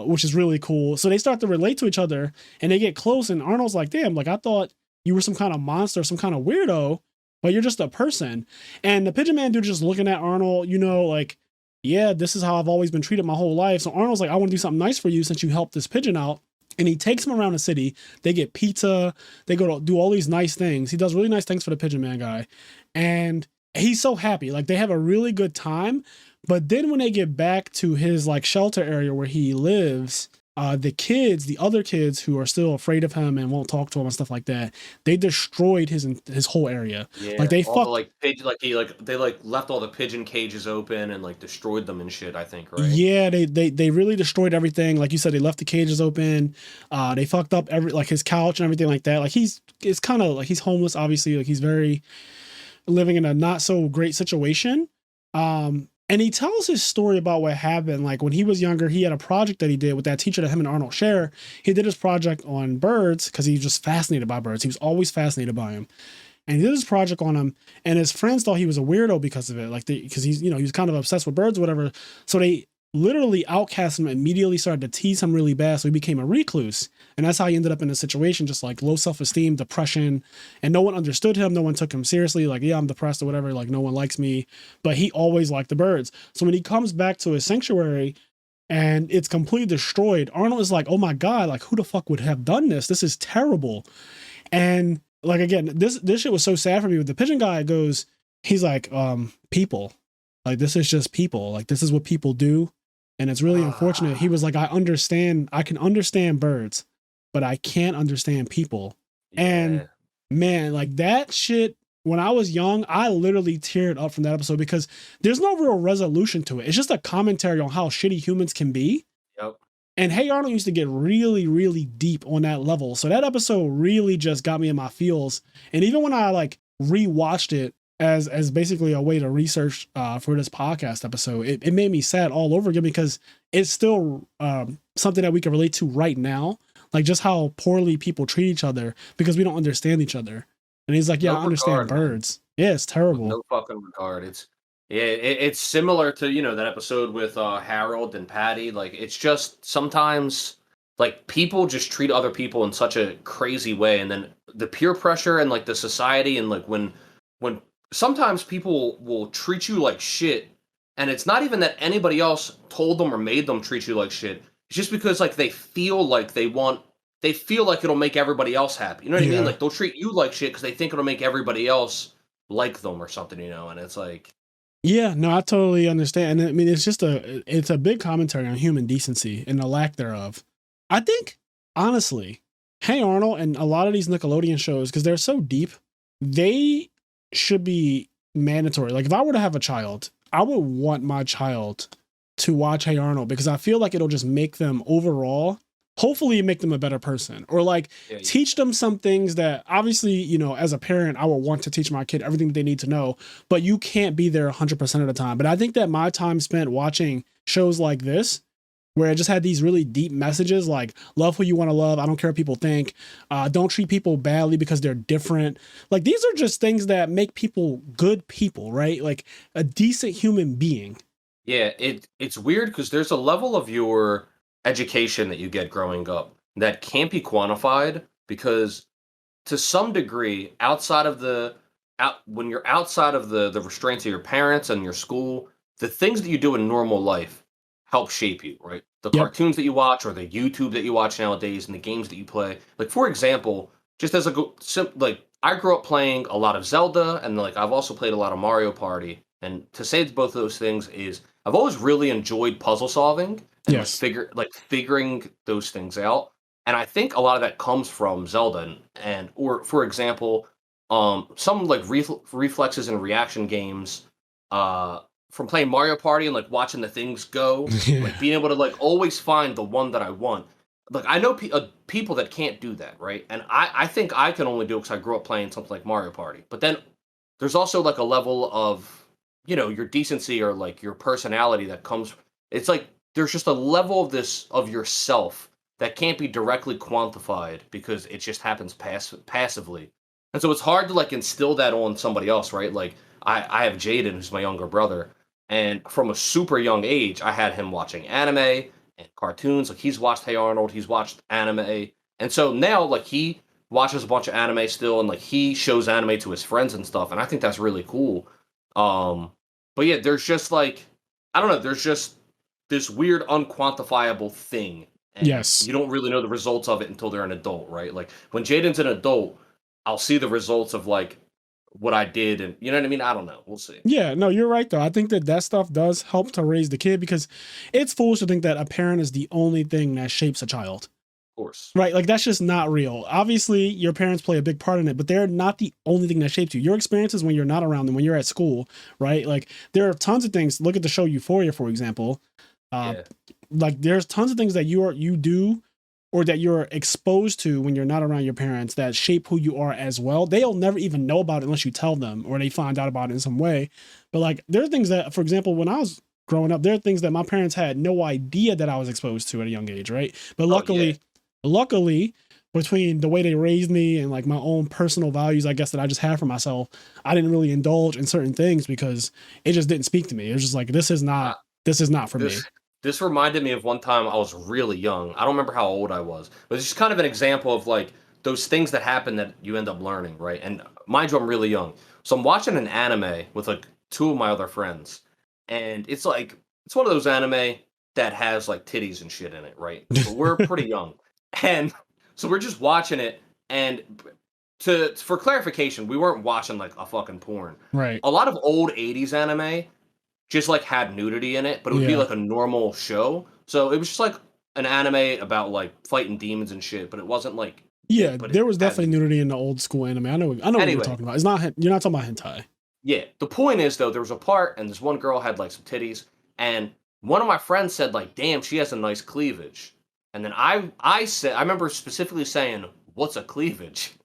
which is really cool. So they start to relate to each other and they get close. And Arnold's like, damn, like I thought you were some kind of monster, some kind of weirdo, but you're just a person. And the Pigeon Man dude just looking at Arnold, you know, like, yeah, this is how I've always been treated my whole life. So Arnold's like, I want to do something nice for you since you helped this pigeon out. And he takes him around the city. They get pizza. They go to do all these nice things. He does really nice things for the Pigeon Man guy. And he's so happy. Like they have a really good time. But then when they get back to his like shelter area where he lives, the other kids who are still afraid of him and won't talk to him and stuff like that, they destroyed his whole area. Yeah, like they fucked they left all the pigeon cages open and like destroyed them and shit. I think, right? Yeah, they really destroyed everything. Like you said, they left the cages open. They fucked up his couch and everything like that. Like it's kind of like he's homeless. Obviously, like he's very living in a not so great situation. And he tells his story about what happened. Like when he was younger, he had a project that he did with that teacher that him and Arnold share. He did his project on birds because he was just fascinated by birds. He was always fascinated by them. And he did his project on him. And his friends thought he was a weirdo because of it. Like because he's, he was kind of obsessed with birds or whatever. So they literally outcast him, immediately started to tease him really bad. So he became a recluse. And that's how he ended up in a situation, just like low self-esteem, depression, and no one understood him. No one took him seriously. Like, yeah, I'm depressed or whatever. Like no one likes me, but he always liked the birds. So when he comes back to his sanctuary and it's completely destroyed, Arnold is like, oh my God, like who the fuck would have done this? This is terrible. And like, again, this shit was so sad for me. With the pigeon guy goes, he's like, people, like, this is just people. Like, this is what people do. And it's really unfortunate. He was like, I can understand birds, but I can't understand people. Yeah. And man, like that shit, when I was young, I literally teared up from that episode because there's no real resolution to it. It's just a commentary on how shitty humans can be. Yep. And Hey Arnold used to get really, really deep on that level. So that episode really just got me in my feels. And even when I like rewatched it as basically a way to research for this podcast episode, it made me sad all over again because it's still something that we can relate to right now. Like just how poorly people treat each other because we don't understand each other. And he's like, yeah, I understand birds. Yeah, it's terrible. No fucking regard. It's similar to, that episode with Harold and Patty. Like, it's just sometimes like people just treat other people in such a crazy way. And then the peer pressure and like the society and like when sometimes people will treat you like shit, and it's not even that anybody else told them or made them treat you like shit. It's just because like they feel like it'll make everybody else happy. You know what I mean? Yeah. Like they'll treat you like shit because they think it'll make everybody else like them or something, you know? And it's like, Yeah, no, I totally understand. And I mean, it's a big commentary on human decency and the lack thereof. I think, honestly, Hey Arnold and a lot of these Nickelodeon shows, because they're so deep, they should be mandatory. Like if I were to have a child, I would want my child to watch Hey Arnold because I feel like it'll just make them overall, hopefully make them a better person, or like yeah, teach them some things that obviously, you know, as a parent, I would want to teach my kid everything they need to know, but you can't be there 100% of the time. But I think that my time spent watching shows like this, where it just had these really deep messages like love who you want to love, I don't care what people think, don't treat people badly because they're different, like these are just things that make people good people, right? Like a decent human being. yeah, it's weird because there's a level of your education that you get growing up that can't be quantified because to some degree, outside of when you're outside of the restraints of your parents and your school, the things that you do in normal life help shape you, right? The Yep. cartoons that you watch or the YouTube that you watch nowadays and the games that you play. Like for example, just as like I grew up playing a lot of Zelda and like I've also played a lot of Mario Party. And to say both of those things is I've always really enjoyed puzzle solving and Yes. figuring those things out. And I think a lot of that comes from Zelda and or for example, some like reflexes and reaction games from playing Mario Party and like watching the things go, Yeah. like being able to like always find the one that I want. Like I know people that can't do that, right? And I think I can only do it because I grew up playing something like Mario Party. But then there's also like a level of your decency or like your personality that comes. It's like there's just a level of this of yourself that can't be directly quantified because it just happens passively. And so it's hard to like instill that on somebody else, right? Like I have Jaden, who's my younger brother, and from a super young age, I had him watching anime and cartoons. Like he's watched Hey Arnold, he's watched anime, and so now like he watches a bunch of anime still, and like he shows anime to his friends and stuff, and I think that's really cool. But yeah, there's just like I don't know, there's just this weird unquantifiable thing, and Yes. you don't really know the results of it until they're an adult, right? Like when Jaden's an adult, I'll see the results of like what I did, and you know what I mean. I don't know. We'll see. Of Yeah, no, you're right though. I think that that stuff does help to raise the kid because it's foolish to think that a parent is the only thing that shapes a child. course. Right? Like that's just not real. Obviously, your parents play a big part in it, but they're not the only thing that shapes you. Your experiences when you're not around them, when you're at school, right? Like there are tons of things. Look at the show Euphoria, for example. Uh, Yeah. like there's tons of things that you do or that you're exposed to when you're not around your parents that shape who you are as well. They'll never even know about it unless you tell them or they find out about it in some way. But like there are things that, for example, when I was growing up, there are things that my parents had no idea that I was exposed to at a young age, right? But Oh yeah. luckily, between the way they raised me and like my own personal values, I guess that I just have for myself, I didn't really indulge in certain things because it just didn't speak to me. It was just like Uh, this is not for this me. this reminded me of one time I was really young. I don't remember how old I was, but it's just kind of an example of like those things that happen that you end up learning, right? And mind you, I'm really young, so I'm watching an anime with like two of my other friends, and it's like it's one of those anime that has like titties and shit in it, right? But we're pretty young, and so we're just watching it. And to for clarification, we weren't watching like a fucking porn. Right. A lot of old '80s anime just like had nudity in it, but it would be Yeah. like a normal show. So it was just like an anime about like fighting demons and shit, but it wasn't like Yeah, it, but it there was had definitely nudity in the old school anime. I know what you're anyway. talking about. It's not you're not talking about hentai. Yeah, the point is though, there was a part and this one girl had like some titties, and one of my friends said like, "Damn, she has a nice cleavage." And then I said I remember specifically saying, "What's a cleavage?"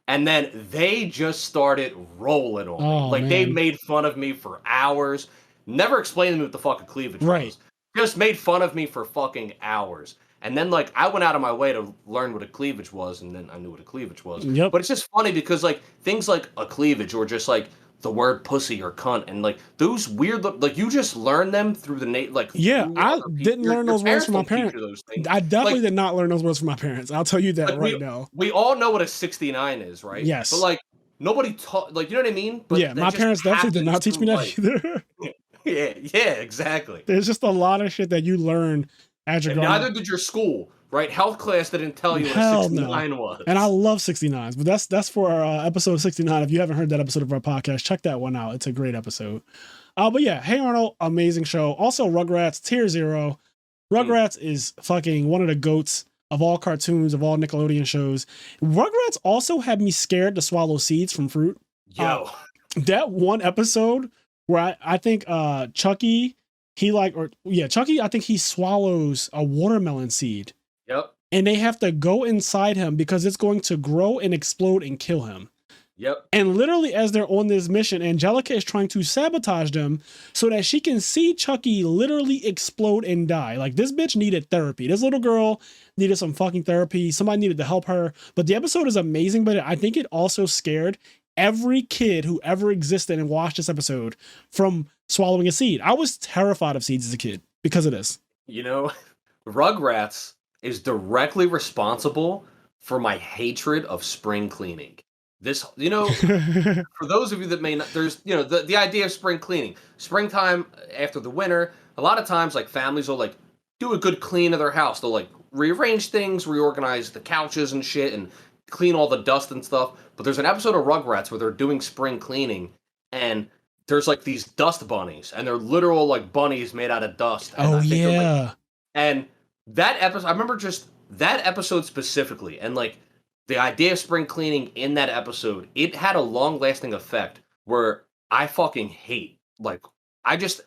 And then they just started rolling on me. Oh Like they man. made fun of me for hours. Never explained to me what the fucking cleavage Right. was. Just made fun of me for fucking hours. And then like I went out of my way to learn what a cleavage was, and then I knew what a cleavage was. Yep. But it's just funny because like things like a cleavage or just like the word pussy or cunt and like those weird like you just learn them through like Yeah, through I other people. didn't learn Your those words parents from my don't teach parents. you those things. I definitely Like did not learn those words from my parents. I'll tell you that like right now. we all know what a 69 is, right? But Yes. like nobody taught, like, you know what I mean? But Yeah, my parents definitely did not teach me that either. Yeah, exactly. There's just a lot of shit that you learn as you're And growing neither up. did your school, right? Health class didn't tell you what a Hell no. 69 And I was. love 69s, but that's for episode 69. If you haven't heard that episode of our podcast, check that one out. It's a great episode. But yeah, Hey Arnold, amazing show. Also, Rugrats, tier 0. Rugrats is fucking one of the goats of all cartoons, of all Nickelodeon shows. Rugrats also had me scared to swallow seeds from fruit. Yo. That one episode where I think Chucky, Chucky, I think he swallows a watermelon seed. Yep. And they have to go inside him because it's going to grow and explode and kill him. Yep. And literally, as they're on this mission, Angelica is trying to sabotage them so that she can see Chucky literally explode and die. Like, this bitch needed therapy. This little girl needed some fucking therapy. Somebody needed to help her. But the episode is amazing, but I think it also scared every kid who ever existed and watched this episode from swallowing a seed. I was terrified of seeds as a kid because of this. You know, Rugrats is directly responsible for my hatred of spring cleaning. This, you know, for those of you that may not, there's, you know, the idea of spring cleaning. Springtime after the winter, a lot of times, like, families will, like, do a good clean of their house. They'll, like, rearrange things, reorganize the couches and shit, and clean all the dust and stuff. But there's an episode of Rugrats where they're doing spring cleaning, and there's, like, these dust bunnies, and they're literal, like, bunnies made out of dust. And Oh, I think yeah. like, and that episode, I remember just that episode specifically, and, like, the idea of spring cleaning in that episode, it had a long-lasting effect where I fucking hate, like, I just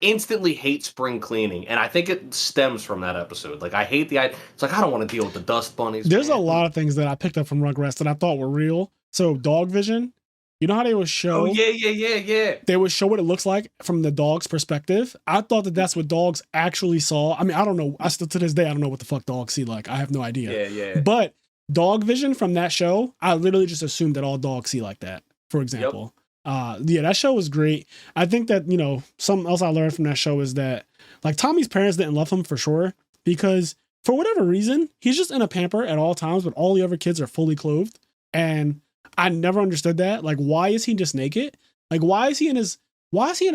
instantly hate spring cleaning, and I think it stems from that episode. Like, I hate the idea. It's like, I don't want to deal with the dust bunnies. There's man. a lot of things that I picked up from Rugrats that I thought were real. So, dog vision, you know how they would show? Oh, yeah. They would show what it looks like from the dog's perspective. I thought that that's what dogs actually saw. I mean, I don't know. I still, to this day, I don't know what the fuck dogs see like. I have no idea. Yeah. But dog vision from that show, I literally just assumed that all dogs see like that, for example. Yeah, that show was great. I think that, you know, something else I learned from that show is that, like, Tommy's parents didn't love him for sure because for whatever reason, he's just in a pamper at all times, but all the other kids are fully clothed. And I never understood that. Like, why is he just naked? Like, why is he in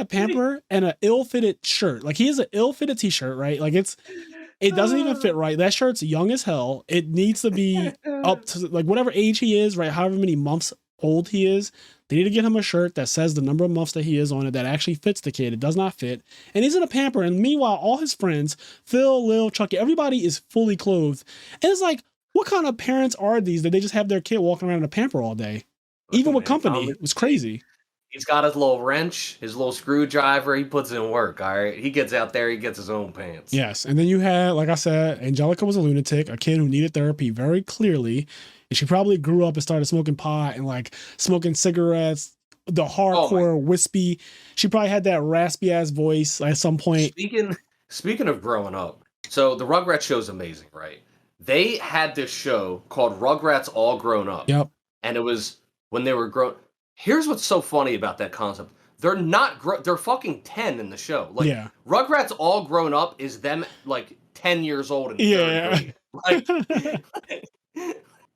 a pamper and an ill-fitted shirt? Like, he has an ill-fitted t-shirt, right? Like, it doesn't even fit right. That shirt's young as hell. It needs to be up to, like, whatever age he is, right? However many months old he is. They need to get him a shirt that says the number of months that he is on it that actually fits the kid. It does not fit. And he's in a pamper. And meanwhile, all his friends, Phil, Lil, Chucky, everybody is fully clothed. And it's like, what kind of parents are these that they just have their kid walking around in a pamper all day? Even with company. It was crazy. He's got his little wrench, his little screwdriver. He puts in work, all right? He gets out there, he gets his own pants. Yes. And then you had, like I said, Angelica was a lunatic, a kid who needed therapy very clearly. And she probably grew up and started smoking pot and, like, smoking cigarettes, the hardcore wispy. She probably had that raspy ass voice at some point. Speaking of growing up, so the Rugrats show is amazing, right? They had this show called Rugrats All Grown Up. Yep. And it was when they were grown. Here's what's so funny about that concept. They're not they're fucking 10 in the show. Like, yeah. Rugrats All Grown Up is them, like, 10 years old and yeah. Like,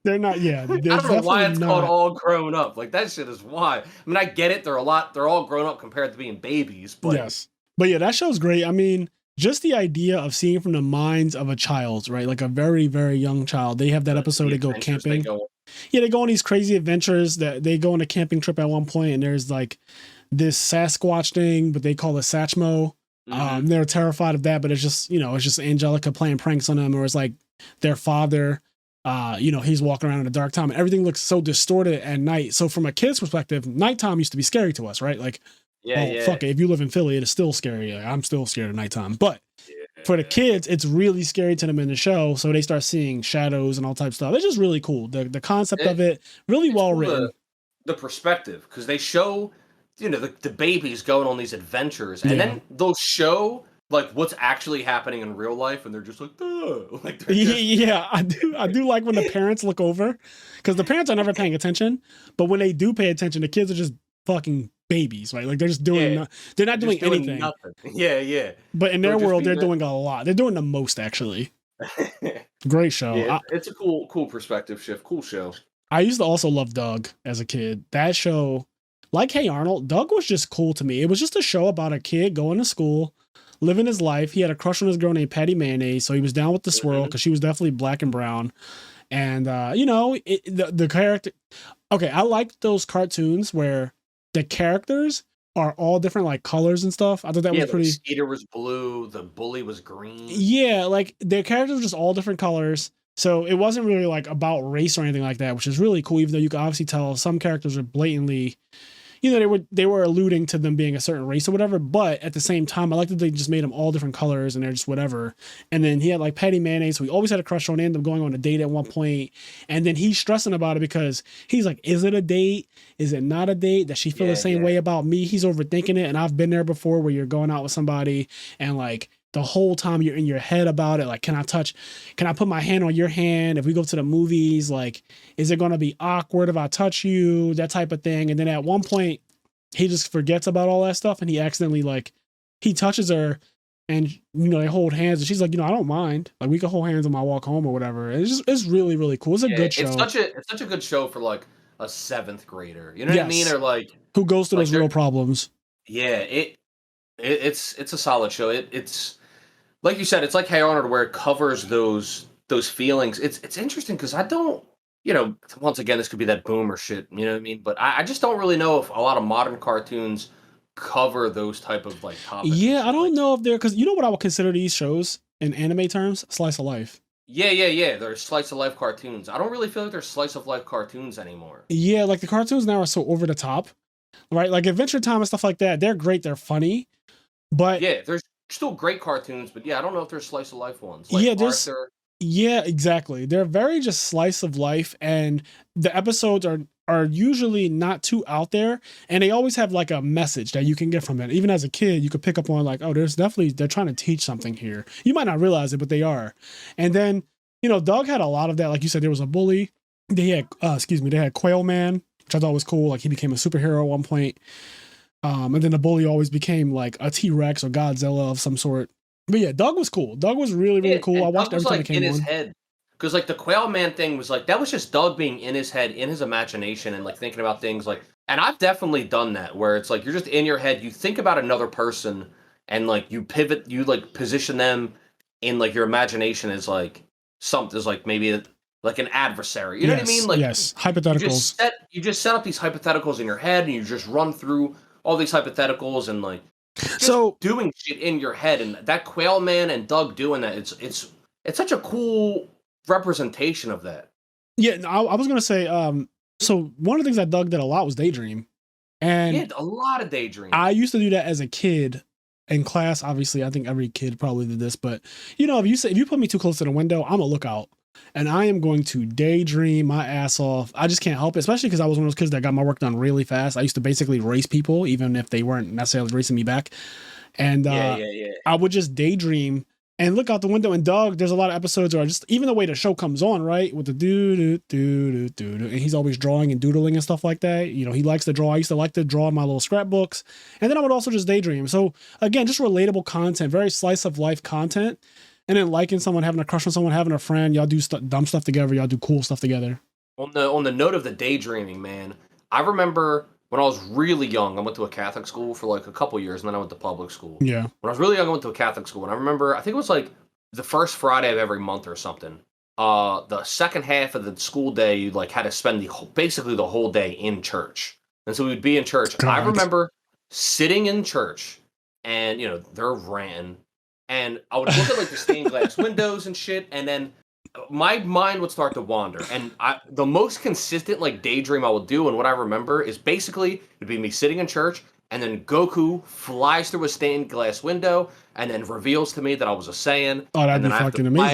they're not, yeah. I don't know why it's called All Grown Up. Like, that shit is why. I mean, I get it. They're all grown up compared to being babies, but yes. But yeah, that show's great. I mean, just the idea of seeing from the minds of a child, right? Like a very, very young child. They have that episode, they go camping. They go on these crazy adventures that they go on a camping trip at one point, and there's like this Sasquatch thing, but they call it Satchmo. They're terrified of that, but it's just, you know, it's just Angelica playing pranks on them, or it's like their father, you know, he's walking around in the dark time and everything looks so distorted at night. So from a kid's perspective, nighttime used to be scary to us, right? Like, fuck it, if you live in Philly, it is still scary. Like, I'm still scared of nighttime. But for the kids, it's really scary to them in the show. So they start seeing shadows and all types of stuff. It's just really cool. The concept of it, really well written. The perspective, because they show, you know, the babies going on these adventures, and then they'll show, like, what's actually happening in real life, and they're just like, oh. Like, yeah, I do like when the parents look over, because the parents are never paying attention, but when they do pay attention, the kids are just fucking babies, right? Like, they're just doing, they're not doing anything. Nothing. Yeah. But in their world, they're doing a lot. They're doing the most, actually. Great show. Yeah, it's a cool perspective shift. Cool show. I used to also love Doug as a kid. That show, like Hey Arnold, Doug was just cool to me. It was just a show about a kid going to school, living his life. He had a crush on this girl named Patty Mayonnaise, so he was down with the swirl Mhm. because she was definitely black and brown. And the character. Okay, I like those cartoons where the characters are all different like colors and stuff. I thought that Yeah, was like pretty. Skeeter was blue, the bully was green. Yeah, like their characters were just all different colors. So it wasn't really like about race or anything like that, which is really cool. Even though you can obviously tell some characters are blatantly, they were alluding to them being a certain race or whatever. But at the same time, I like that they just made them all different colors and they're just whatever. And then he had like Patty Mayonnaise, so he always had a crush on. Ended up going on a date at one point, and then he's stressing about it because he's like, "Is it a date? Is it not a date? Does she feel the Yeah, same yeah. way about me?" He's overthinking it, and I've been there before, where you're going out with somebody and like the whole time you're in your head about it, like, can I put my hand on your hand? If we go to the movies, like, is it going to be awkward if I touch you? That type of thing. And then at one point, he just forgets about all that stuff and he accidentally, like, he touches her and, they hold hands and she's like, I don't mind. Like, we can hold hands on my walk home or whatever. It's really, really cool. It's a Yeah, good it's show. such a good show for like a seventh grader. You know what I mean? Yes. Or Who goes through like those they're real problems. yeah, it's a solid show. It's like you said, it's like Hey Arnold where it covers those feelings. It's interesting because I don't, once again, this could be that boomer shit. You know what I mean? But I just don't really know if a lot of modern cartoons cover those type of like topics and Yeah, I shit. Like, don't know if they're, because you know what I would consider these shows in anime terms? Slice of life. yeah. There's slice of life cartoons. I don't really feel like there's slice of life cartoons anymore. Yeah, like the cartoons now are so over the top, right? Like Adventure Time and stuff like that. They're great. They're funny, but Yeah, there's still great cartoons, but yeah, I don't know if there's slice of life ones like yeah, there's Arthur. yeah, exactly. They're very just slice of life, and the episodes are usually not too out there, and they always have like a message that you can get from it. Even as a kid, you could pick up on like, oh, they're trying to teach something here. You might not realize it, but they are. And then Doug had a lot of that. Like you said, there was a bully. They had Quail Man, which I thought was cool. Like he became a superhero at one point. And then the bully always became like a T-Rex or Godzilla of some sort. But yeah, Doug was cool. Doug was really, Yeah, really cool. I and watched Doug was every time it like in came his on. head. Because like the Quail Man thing was like that was just Doug being in his head, in his imagination, and like thinking about things like. And I've definitely done that where it's like you're just in your head, you think about another person, and like you pivot, you like position them in like your imagination as like something, as like maybe like an adversary. You know what I mean? Yes, Like yes. Hypotheticals. you just set up these hypotheticals in your head, and you just run through all these hypotheticals, and like just So doing shit in your head. And that Quail Man and Doug doing that, it's such a cool representation of that. yeah, no, I was gonna say, so one of the things that Doug did a lot was daydream. He And had a lot of daydreaming. I used to do that as a kid in class. Obviously, I think every kid probably did this, but if you put me too close to the window, I'm a lookout. And I am going to daydream my ass off. I just can't help it, especially because I was one of those kids that got my work done really fast. I used to basically race people, even if they weren't necessarily racing me back. And Yeah. I would just daydream and look out the window. And Doug, there's a lot of episodes where just even the way the show comes on, right, with the do, and he's always drawing and doodling and stuff like that. He likes to draw. I used to like to draw in my little scrapbooks, and then I would also just daydream. So again, just relatable content, very slice of life content. And then liking someone, having a crush on someone, having a friend, y'all do dumb stuff together, y'all do cool stuff together. On the note of the daydreaming, man, I remember when I was really young, I went to a Catholic school for like a couple years, and then I went to public school. Yeah. When I was really young, I went to a Catholic school, and I remember I think it was like the first Friday of every month or something. The second half of the school day, you like had to spend basically the whole day in church, and so we'd be in church. God. I remember sitting in church, and they're ranting, and I would look at like the stained glass windows and shit, and then my mind would start to wander. And the most consistent like daydream I would do, and what I remember is basically it'd be me sitting in church, and then Goku flies through a stained glass window, and then reveals to me that I was a Saiyan. Oh, that'd and be then fucking amazing.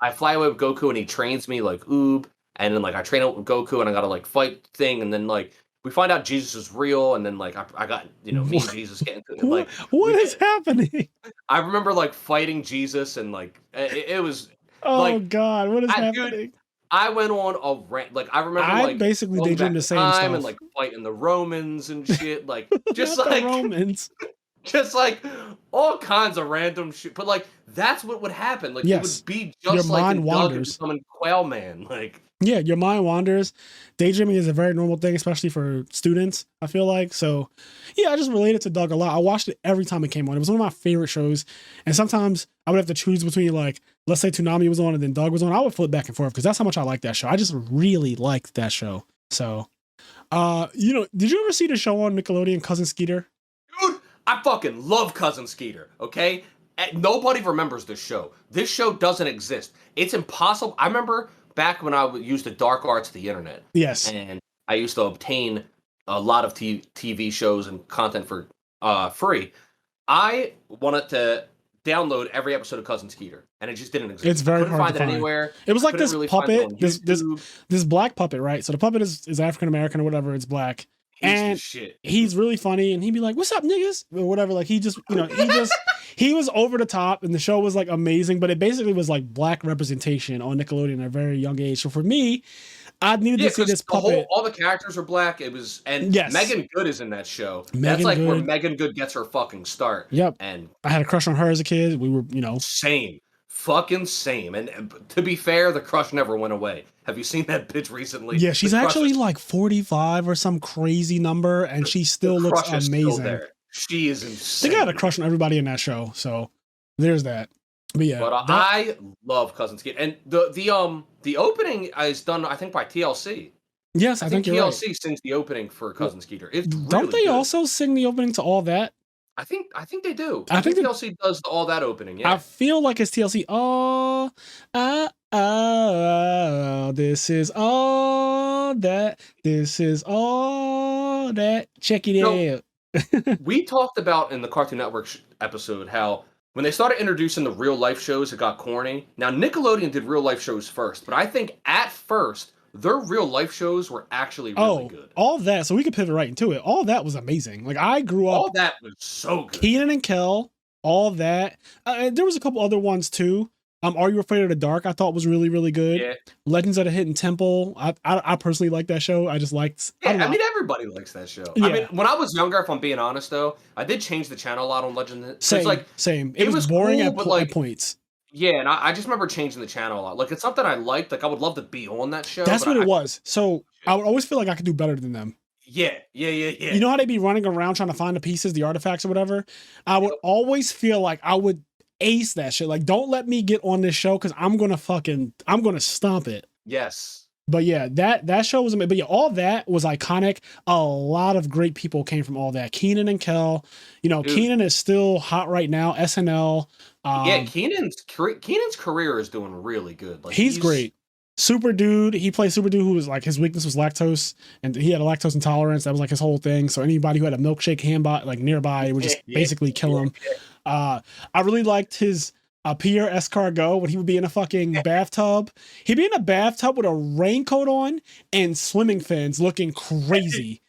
I fly away with Goku, and he trains me like Oob, and then like I train out with Goku, and I got to like fight thing, and then like we find out Jesus is real, and then like I got me and Jesus getting to like what is happening? I remember like fighting Jesus, and like it was Oh like God, what is dude, happening? I went on a rant. Like I remember I like basically going daydream back the in same time and stuff. like fighting the Romans and shit. Like just Not the like Romans. Just like all kinds of random shit. But like that's what would happen. Like you Yes. would be Your just like mind in Doug and wanders. becoming Quail Man. Like Yeah, your mind wanders. Daydreaming is a very normal thing, especially for students, I feel like. So, yeah, I just related to Doug a lot. I watched it every time it came on. It was one of my favorite shows. And sometimes I would have to choose between, like, let's say Toonami was on and then Doug was on. I would flip back and forth because that's how much I like that show. I just really liked that show. So, did you ever see the show on Nickelodeon, Cousin Skeeter? dude, I fucking love Cousin Skeeter, okay? Nobody remembers this show. This show doesn't exist. It's impossible. I remember back when I used the dark arts of the internet. Yes. And I used to obtain a lot of TV shows and content for free. I wanted to download every episode of Cousin Skeeter, and it just didn't exist. It's very I couldn't hard find to it find. anywhere. It was like Couldn't this really find it puppet, on this black puppet, right? So the puppet is African American or whatever. It's black. He's the And shit. he's really funny, and he'd be like, "What's up, niggas?" or whatever. Like he just, he was over the top, and the show was like amazing. But it basically was like black representation on Nickelodeon at a very young age. So for me, I needed to see 'cause this puppet. all the characters are black. It was, and Yes. Megan Good is in that show. That's Megan like where Good. Megan Good gets her fucking start. Yep. And I had a crush on her as a kid. We were, same, fucking same. And to be fair, the crush never went away. Have you seen that bitch recently? yeah, she's The crush actually is- like 45 or some crazy number, and she still the looks crush is still amazing. there. She is insane. They got a crush on everybody in that show, so there's that. But yeah, But I love Cousin Skeeter, and the opening is done, I think, by TLC. yes, I think you're right. TLC sings the opening for Cousin Skeeter. It's Don't really they good. also sing the opening to All That? I think they do. I I think think TLC does all that opening. Yeah. I feel like it's TLC. This is all that. This is all that. Check it out. We talked about in the Cartoon Network episode how when they started introducing the real life shows, it got corny. Now Nickelodeon did real life shows first, but I think at first their real life shows were actually really good. All that. So we could pivot right into it. All that was amazing. Like I grew up. All that was so good. Keenan and Kel. All that. There was a couple other ones too. Are You Afraid of the Dark? I thought was really, really good. Yeah. Legends of the Hidden Temple. I personally like that show. I just liked. Yeah, I mean everybody likes that show. Yeah. I mean, when I was younger, if I'm being honest though, I did change the channel a lot on Legends. Same. It was boring cool, at at points. Yeah, and I just remember changing the channel a lot. Like it's something I liked. Like I would love to be on that show. That's but what it was. So I would always feel like I could do better than them. Yeah. You know how they be running around trying to find the pieces, the artifacts or whatever? I would always feel like I would ace that shit. Like, don't let me get on this show because I'm gonna stomp it. Yes. But yeah, that show was amazing. But yeah, All That was iconic. A lot of great people came from All That. Keenan and Kel. Dude. Keenan is still hot right now. SNL. Yeah, Keenan's career is doing really good. Like he's great. Super Dude. He played Super Dude, who was like his weakness was lactose, and he had a lactose intolerance. That was like his whole thing. So anybody who had a milkshake nearby would just basically kill him. I really liked his Pierre Escargot when he would be in a fucking bathtub. He'd be in a bathtub with a raincoat on and swimming fins, looking crazy.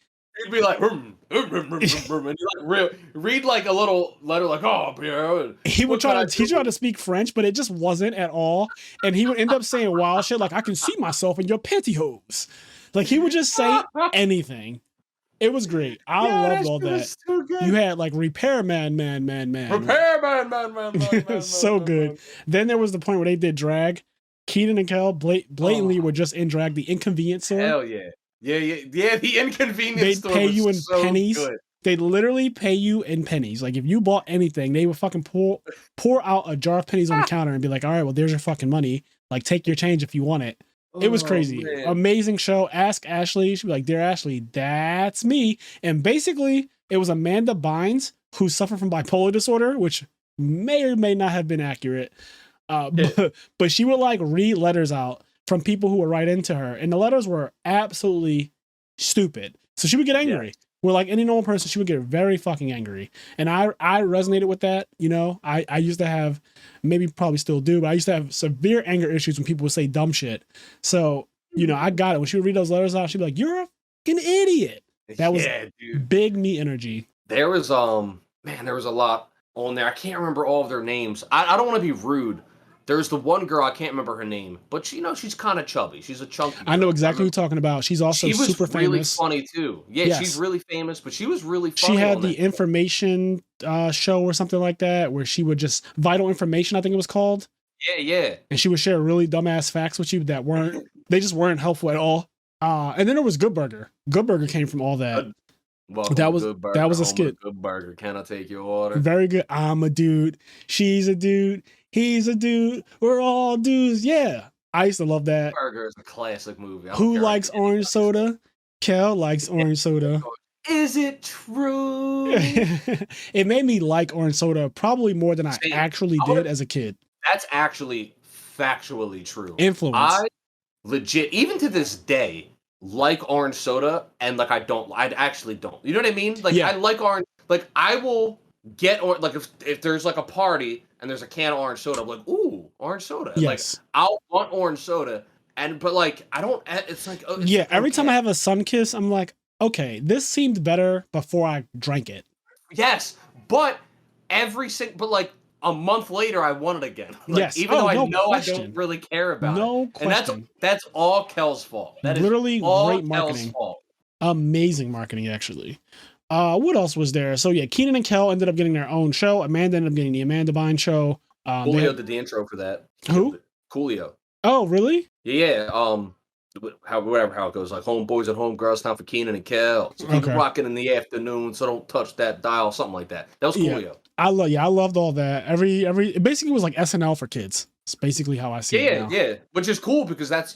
He'd be like, and you read like a little letter, like, "Oh, Pierre." He would try to speak French, but it just wasn't at all. And he would end up saying wild shit like, "I can see myself in your pantyhose." Like he would just say anything. It was great. I loved all that. So good. You had like Repairman, man. Repairman. So good. Then there was the point where they did drag. Keenan and Kel blatantly were just in drag. The Inconvenience Store. Hell yeah. Yeah. The Inconvenience Store. They'd pay you in so pennies. Good. They'd literally pay you in pennies. Like if you bought anything, they would fucking pour out a jar of pennies on the counter and be like, "All right, well, there's your fucking money. Like take your change if you want it." It was crazy. Man. Amazing show. Ask Ashley. She'd be like, "Dear Ashley, that's me." And basically, it was Amanda Bynes who suffered from bipolar disorder, which may or may not have been accurate. But she would like read letters out from people who would write into her. And the letters were absolutely stupid. So she would get angry. Yeah. Where like any normal person, she would get very fucking angry. And I resonated with that. I used to have, maybe probably still do, but I used to have severe anger issues when people would say dumb shit. So, I got it. When she would read those letters out, she'd be like, "You're a fucking idiot." That was big me energy. There was, there was a lot on there. I can't remember all of their names. I don't want to be rude. There's the one girl, I can't remember her name, but she's kind of chubby. She's a chunky girl. I know exactly who you're talking about. She's also She was super really famous. funny too. Yeah, Yes. she's really famous, but she was really funny. She had on the that. information show or something like that, where she would just Vital Information, I think it was called. Yeah. And she would share really dumbass facts with you that they just weren't helpful at all. And then there was Good Burger. Good Burger came from all that. Welcome that to was Good Burger, that was a home of skit. Good Burger. Can I take your order? Very good. I'm a dude. She's a dude. He's a dude. We're all dudes. Yeah. I used to love that. Burger is a classic movie. Who likes orange soda? Kel likes orange soda. Is it true? It made me like orange soda probably more than I actually did as a kid. That's actually factually true. Influence. I legit, even to this day, like orange soda, and like I actually don't. You know what I mean? Like I like orange. Like I will get like if there's like a party and there's a can of orange soda, I'm like, ooh, orange soda. Yes. Like I'll want orange soda, but like I don't. It's like every time I have a sun kiss, I'm like, okay, this seemed better before I drank it. Yes, but but like a month later, I want it again. Like, yes, even though I know question. I don't really care about no it. question. And that's all Kel's fault. That is literally all great marketing. Kel's fault. Amazing marketing, actually. What else was there? So yeah, Keenan and Kel ended up getting their own show. Amanda ended up getting the Amanda Bynes show. Coolio did the intro for that. Who? Coolio. Oh, really? Yeah. Whatever how it goes, like homeboys and homegirls, time for Keenan and Kel. So keep rocking in the afternoon, so don't touch that dial, something like that. That was Coolio. Yeah. I loved all that. It basically was like SNL for kids. It's basically how I see it now. Yeah, which is cool because that's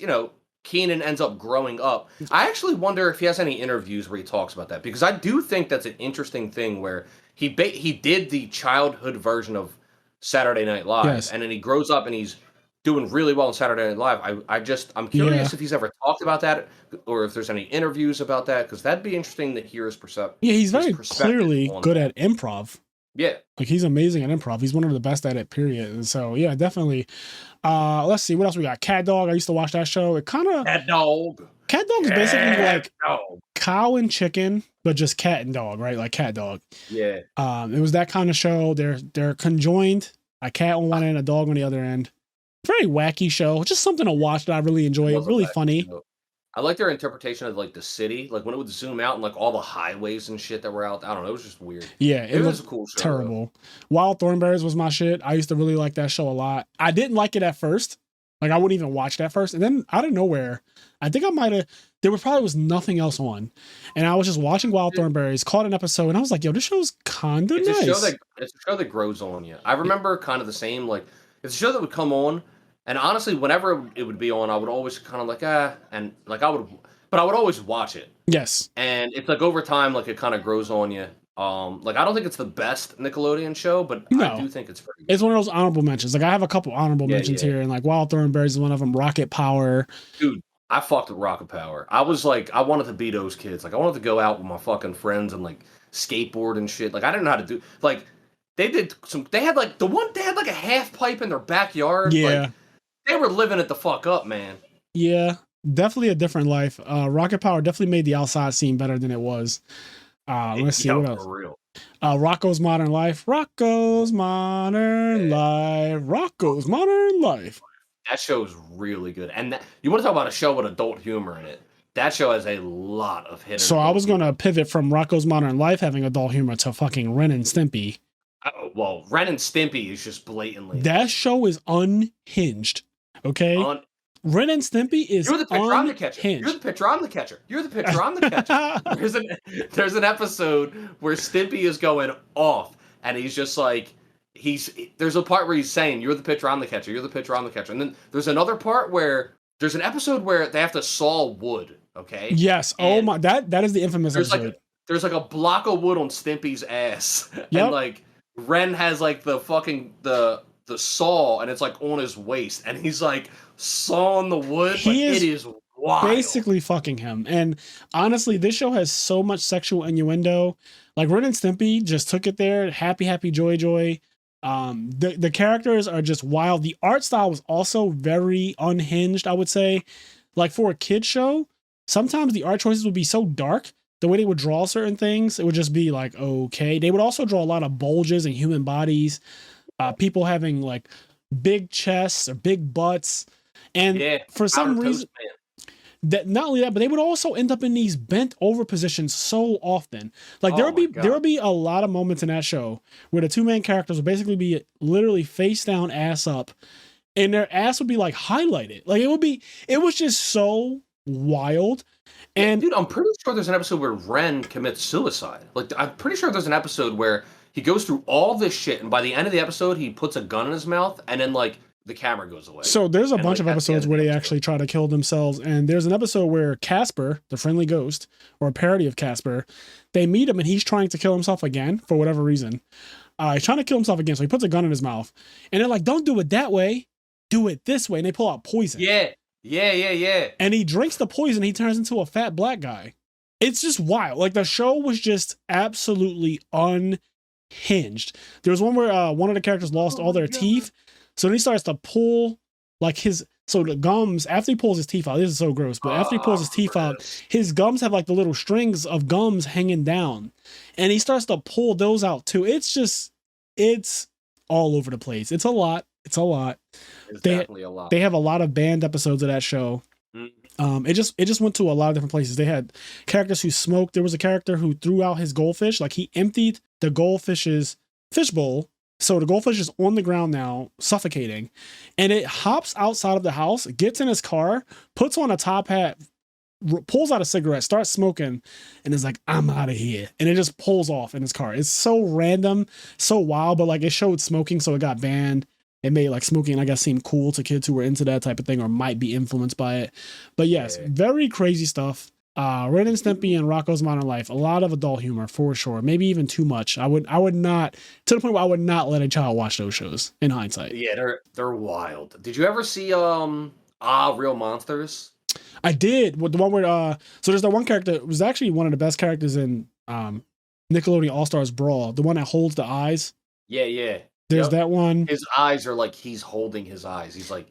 Keenan ends up growing up. I actually wonder if he has any interviews where he talks about that, because I do think that's an interesting thing where he did the childhood version of Saturday Night Live, and then he grows up and he's doing really well on Saturday Night Live. I'm curious if he's ever talked about that or if there's any interviews about that, because that'd be interesting to hear his perception. Yeah, he's very clearly good at improv. Yeah. Like he's amazing at improv. He's one of the best at it, period. And so yeah, definitely. Let's see what else we got. Cat Dog. I used to watch that show. It kind of Cat Dog. Cat Dog is basically like cow and chicken, but just cat and dog, right? Like Cat Dog. Yeah. It was that kind of show. They're conjoined. A cat on one end, a dog on the other end. Very wacky show. Just something to watch that I really enjoy. Really funny. Show. I like their interpretation of like the city, like when it would zoom out and like all the highways and shit that were out. I don't know. It was just weird. Yeah, it was a cool show. Terrible. Wild Thornberrys was my shit. I used to really like that show a lot. I didn't like it at first. Like I wouldn't even watch that first, and then out of nowhere, I think I might have. Probably was nothing else on, and I was just watching Wild Thornberrys. Caught an episode, and I was like, "Yo, this show's kind of nice." It's a show that grows on you. I remember kind of the same. Like it's a show that would come on. And honestly, whenever it would be on, I would always kind of like, and like I would always watch it. Yes. And it's like over time, like it kind of grows on you. Like I don't think it's the best Nickelodeon show, but I do think it's pretty good. It's one of those honorable mentions. Like I have a couple honorable mentions here, and like Wild Thornberrys is one of them. Rocket Power. Dude, I fucked with Rocket Power. I was like, I wanted to be those kids. Like I wanted to go out with my fucking friends and like skateboard and shit. Like I didn't know how to do like they had like a half pipe in their backyard. Yeah. Like, they were living it the fuck up, man. Yeah, definitely a different life. Rocket Power definitely made the outside scene better than it was. Let's see what else. For real. Rocko's Modern Life. Rocko's Modern Life. Rocko's Modern Life. That show is really good. And you want to talk about a show with adult humor in it. That show has a lot of hidden. So I was going to pivot from Rocko's Modern Life having adult humor to fucking Ren and Stimpy. Well, Ren and Stimpy is just blatantly. That show is unhinged. Okay? Ren and Stimpy is You're the pitcher, I'm the catcher. You're the pitcher, I'm the catcher. You're the pitcher, I'm the catcher. There's an episode where Stimpy is going off, and he's just like, there's a part where he's saying, you're the pitcher, I'm the catcher. You're the pitcher, I'm the catcher. And then there's another part where there's an episode where they have to saw wood, okay? Yes. And oh my, that is the infamous episode. There's like a block of wood on Stimpy's ass. Yep. And like, Ren has like the fucking, the saw, and it's like on his waist, and he's like sawing the wood. It is wild. Basically fucking him. And honestly, this show has so much sexual innuendo. Like Ren and Stimpy just took it there. Happy, happy, joy, joy. The characters are just wild. The art style was also very unhinged, I would say. Like for a kid show, sometimes the art choices would be so dark. The way they would draw certain things, it would just be like, okay. They would also draw a lot of bulges in human bodies. People having like big chests or big butts. And Yeah, for some powder reason, toast man. that not only that, but they would also end up in these bent over positions so often. Like Oh my there god. would be a lot of moments in that show where the two main characters would basically be literally face down, ass up, and their ass would be like highlighted. Like it was just so wild. Yeah, And dude, I'm pretty sure there's an episode where Ren commits suicide. Like, I'm pretty sure there's an episode where he goes through all this shit, and by the end of the episode, he puts a gun in his mouth, and then like the camera goes away. so there's a And, bunch like, of that's the end episodes of where the they episode. actually try to kill themselves. And there's an episode where Casper, the friendly ghost, or a parody of Casper, they meet him and he's trying to kill himself again for whatever reason. He's trying to kill himself again, so he puts a gun in his mouth. And they're like, don't do it that way. Do it this way. And they pull out poison. Yeah. And he drinks the poison. He turns into a fat black guy. It's just wild. Like the show was just absolutely unhinged. There was one where one of the characters lost all their teeth. So then he starts to pull like the gums, after he pulls his teeth out, this is so gross, but after he pulls his teeth out, his gums have like the little strings of gums hanging down. And he starts to pull those out too. It's all over the place. It's a lot. It's definitely a lot. They have a lot of banned episodes of that show. Mm. It just went to a lot of different places. They had characters who smoked. There was a character who threw out his goldfish, like he emptied the goldfish's fish bowl. So the goldfish is on the ground now, suffocating, and it hops outside of the house, gets in his car, puts on a top hat, pulls out a cigarette, starts smoking, and is like, I'm out of here. And it just pulls off in his car. It's so random, so wild, but like it showed smoking, so it got banned. It made like smoking, I guess, seem cool to kids who were into that type of thing or might be influenced by it. But yes, very crazy stuff. Ren and Stimpy and Rocko's Modern Life, a lot of adult humor for sure. Maybe even too much. I would not, to the point where I would not let a child watch those shows in hindsight. Yeah, they're wild. Did you ever see Real Monsters? I did. With the one where so there's that one character, it was actually one of the best characters in Nickelodeon All-Stars Brawl, the one that holds the eyes. Yeah. There's that one. His eyes are like he's holding his eyes. He's like,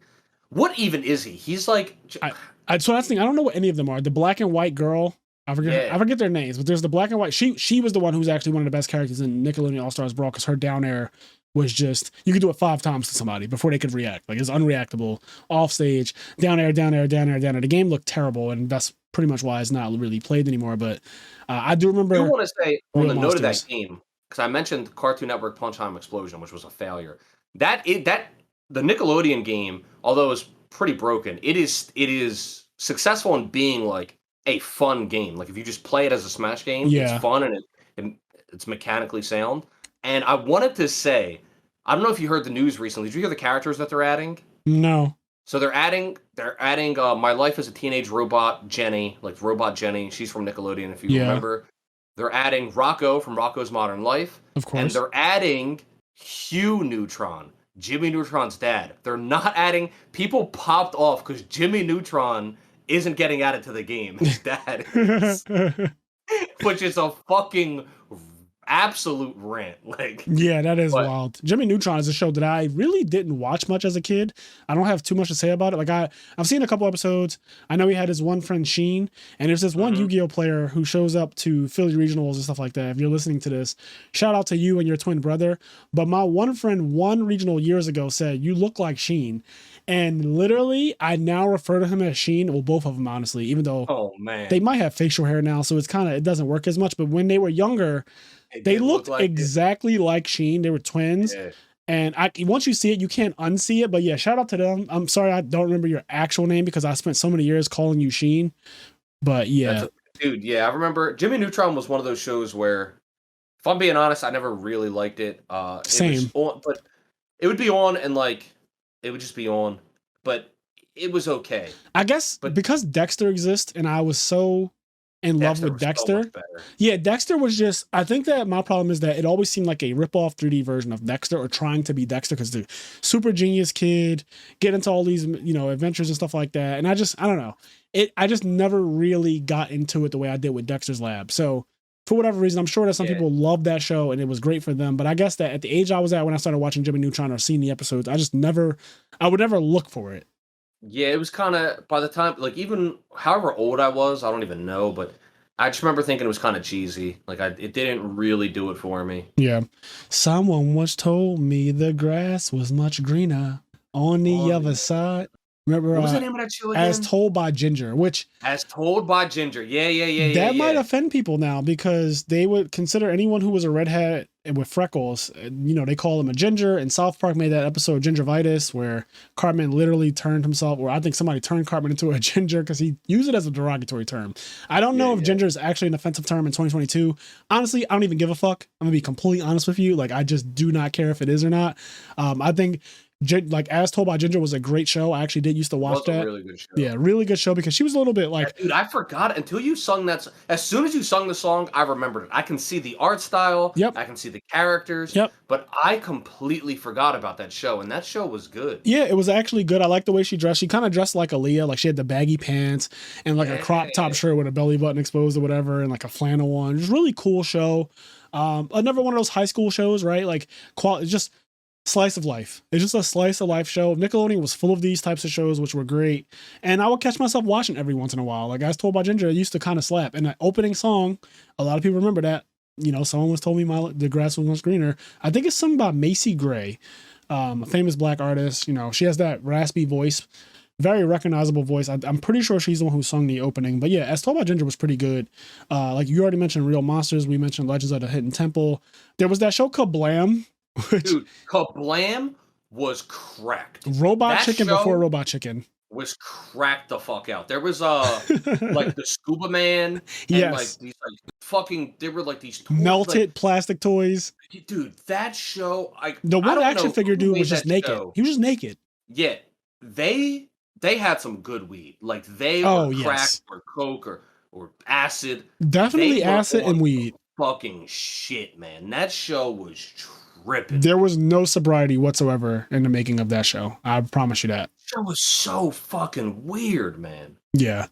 what even is he? He's like, So that's the thing. I don't know what any of them are. The black and white girl, I forget their names, but there's the black and white. She was the one who was actually one of the best characters in Nickelodeon All Stars Brawl because her down air was just, you could do it 5 times to somebody before they could react. Like it's unreactable, off stage, down air. The game looked terrible, and that's pretty much why it's not really played anymore. But I do remember. I want to say on the note of Monsters. that game, because I mentioned Cartoon Network Punch Time Explosion, which was a failure. The Nickelodeon game, although it's pretty broken, it is successful in being like a fun game. Like if you just play it as a Smash game, it's fun and it's mechanically sound. And I wanted to say, I don't know if you heard the news recently. Did you hear the characters that they're adding? No. So they're adding My Life as a Teenage Robot Jenny, like Robot Jenny. She's from Nickelodeon, if you remember. They're adding Rocco from Rocco's Modern Life. Of course. And they're adding Hugh Neutron, Jimmy Neutron's dad. They're not adding, people popped off because Jimmy Neutron isn't getting added to the game. His dad is. Which is a fucking absolute rant. Like, yeah, that is wild. Jimmy Neutron is a show that I really didn't watch much as a kid. I don't have too much to say about it. Like I've seen a couple episodes. I know he had his one friend Sheen, and there's this one Yu-Gi-Oh player who shows up to Philly regionals and stuff like that. If you're listening to this, shout out to you and your twin brother. But my one friend, one regional years ago, said you look like Sheen. And literally, I now refer to him as Sheen. Well, both of them, honestly, even though they might have facial hair now, so it doesn't work as much. But when they were younger, they looked like exactly like Sheen. They were twins. Yeah. And once you see it, you can't unsee it. But yeah, shout out to them. I'm sorry I don't remember your actual name because I spent so many years calling you Sheen. But yeah. Dude, yeah, I remember Jimmy Neutron was one of those shows where, if I'm being honest, I never really liked it. Same. It was on, but it would be on and like, it would just be on. But it was okay. I guess because Dexter exists and I was so in love with Dexter. Yeah, Dexter was just, I think that my problem is that it always seemed like a rip-off 3D version of Dexter or trying to be Dexter because the super genius kid, get into all these, adventures and stuff like that. And I don't know. I just never really got into it the way I did with Dexter's Lab. So for whatever reason, I'm sure that some people love that show and it was great for them. But I guess that at the age I was at when I started watching Jimmy Neutron or seeing the episodes, I would never look for it. Yeah, it was kind of, by the time, like even however old I was, I don't even know, but I just remember thinking it was kind of cheesy. Like it didn't really do it for me. Yeah. Someone once told me the grass was much greener On the On other the side. Remember, What was the name of that show As again? Told by Ginger, which As Told by Ginger. Yeah, yeah, yeah, yeah, that might yeah. offend people now because they would consider anyone who was a redhead with freckles, they call them a ginger. And South Park made that episode Gingivitis where Cartman literally turned himself, or I think somebody turned Cartman into a ginger because he used it as a derogatory term. I don't Yeah, know if yeah. ginger is actually an offensive term in 2022. Honestly, I don't even give a fuck. I'm gonna be completely honest with you. Like, I just do not care if it is or not. I think like As Told by Ginger was a great show. I actually did used to It watch was a that. really good show. Yeah, really good show because she was a little bit like, Dude, I forgot until you sung that. As soon as you sung the song, I remembered it. I can see the art style. yep, I can see the characters. yep. But I completely forgot about that show, and that show was good. Yeah, it was actually good. I like the way she dressed. She kind of dressed like Aaliyah. Like she had the baggy pants and like a crop top Yeah. shirt with a belly button exposed or whatever, and like a flannel one. Just really cool show. Another one of those high school shows, right? Like quality, just slice of life. It's just a slice of life show. Nickelodeon was full of these types of shows, which were great. And I would catch myself watching every once in a while. Like As Told by Ginger, it used to kind of slap. And the opening song, a lot of people remember that. Someone was told me the grass was once greener. I think it's sung by Macy Gray, a famous black artist. She has that raspy voice, very recognizable voice. I'm pretty sure she's the one who sung the opening. But yeah, As Told by Ginger was pretty good. Like you already mentioned Real Monsters. We mentioned Legends of the Hidden Temple. There was that show Kablam, which Dude, Kablam was cracked. Robot That Chicken show before Robot Chicken. was cracked the fuck out. There was like the Scuba Man and like Yes. these like fucking there were like these Melted plastic toys. dude, that show The I one don't action know figure who dude made was just that naked. show. He was just naked. Yeah, they had some good weed. Like they Oh, were crack yes. or coke or acid. Definitely They were acid on and weed. fucking shit, man. That show was tripping. There was no sobriety whatsoever in the making of that show. I promise you that. Show was so fucking weird, man. Yeah,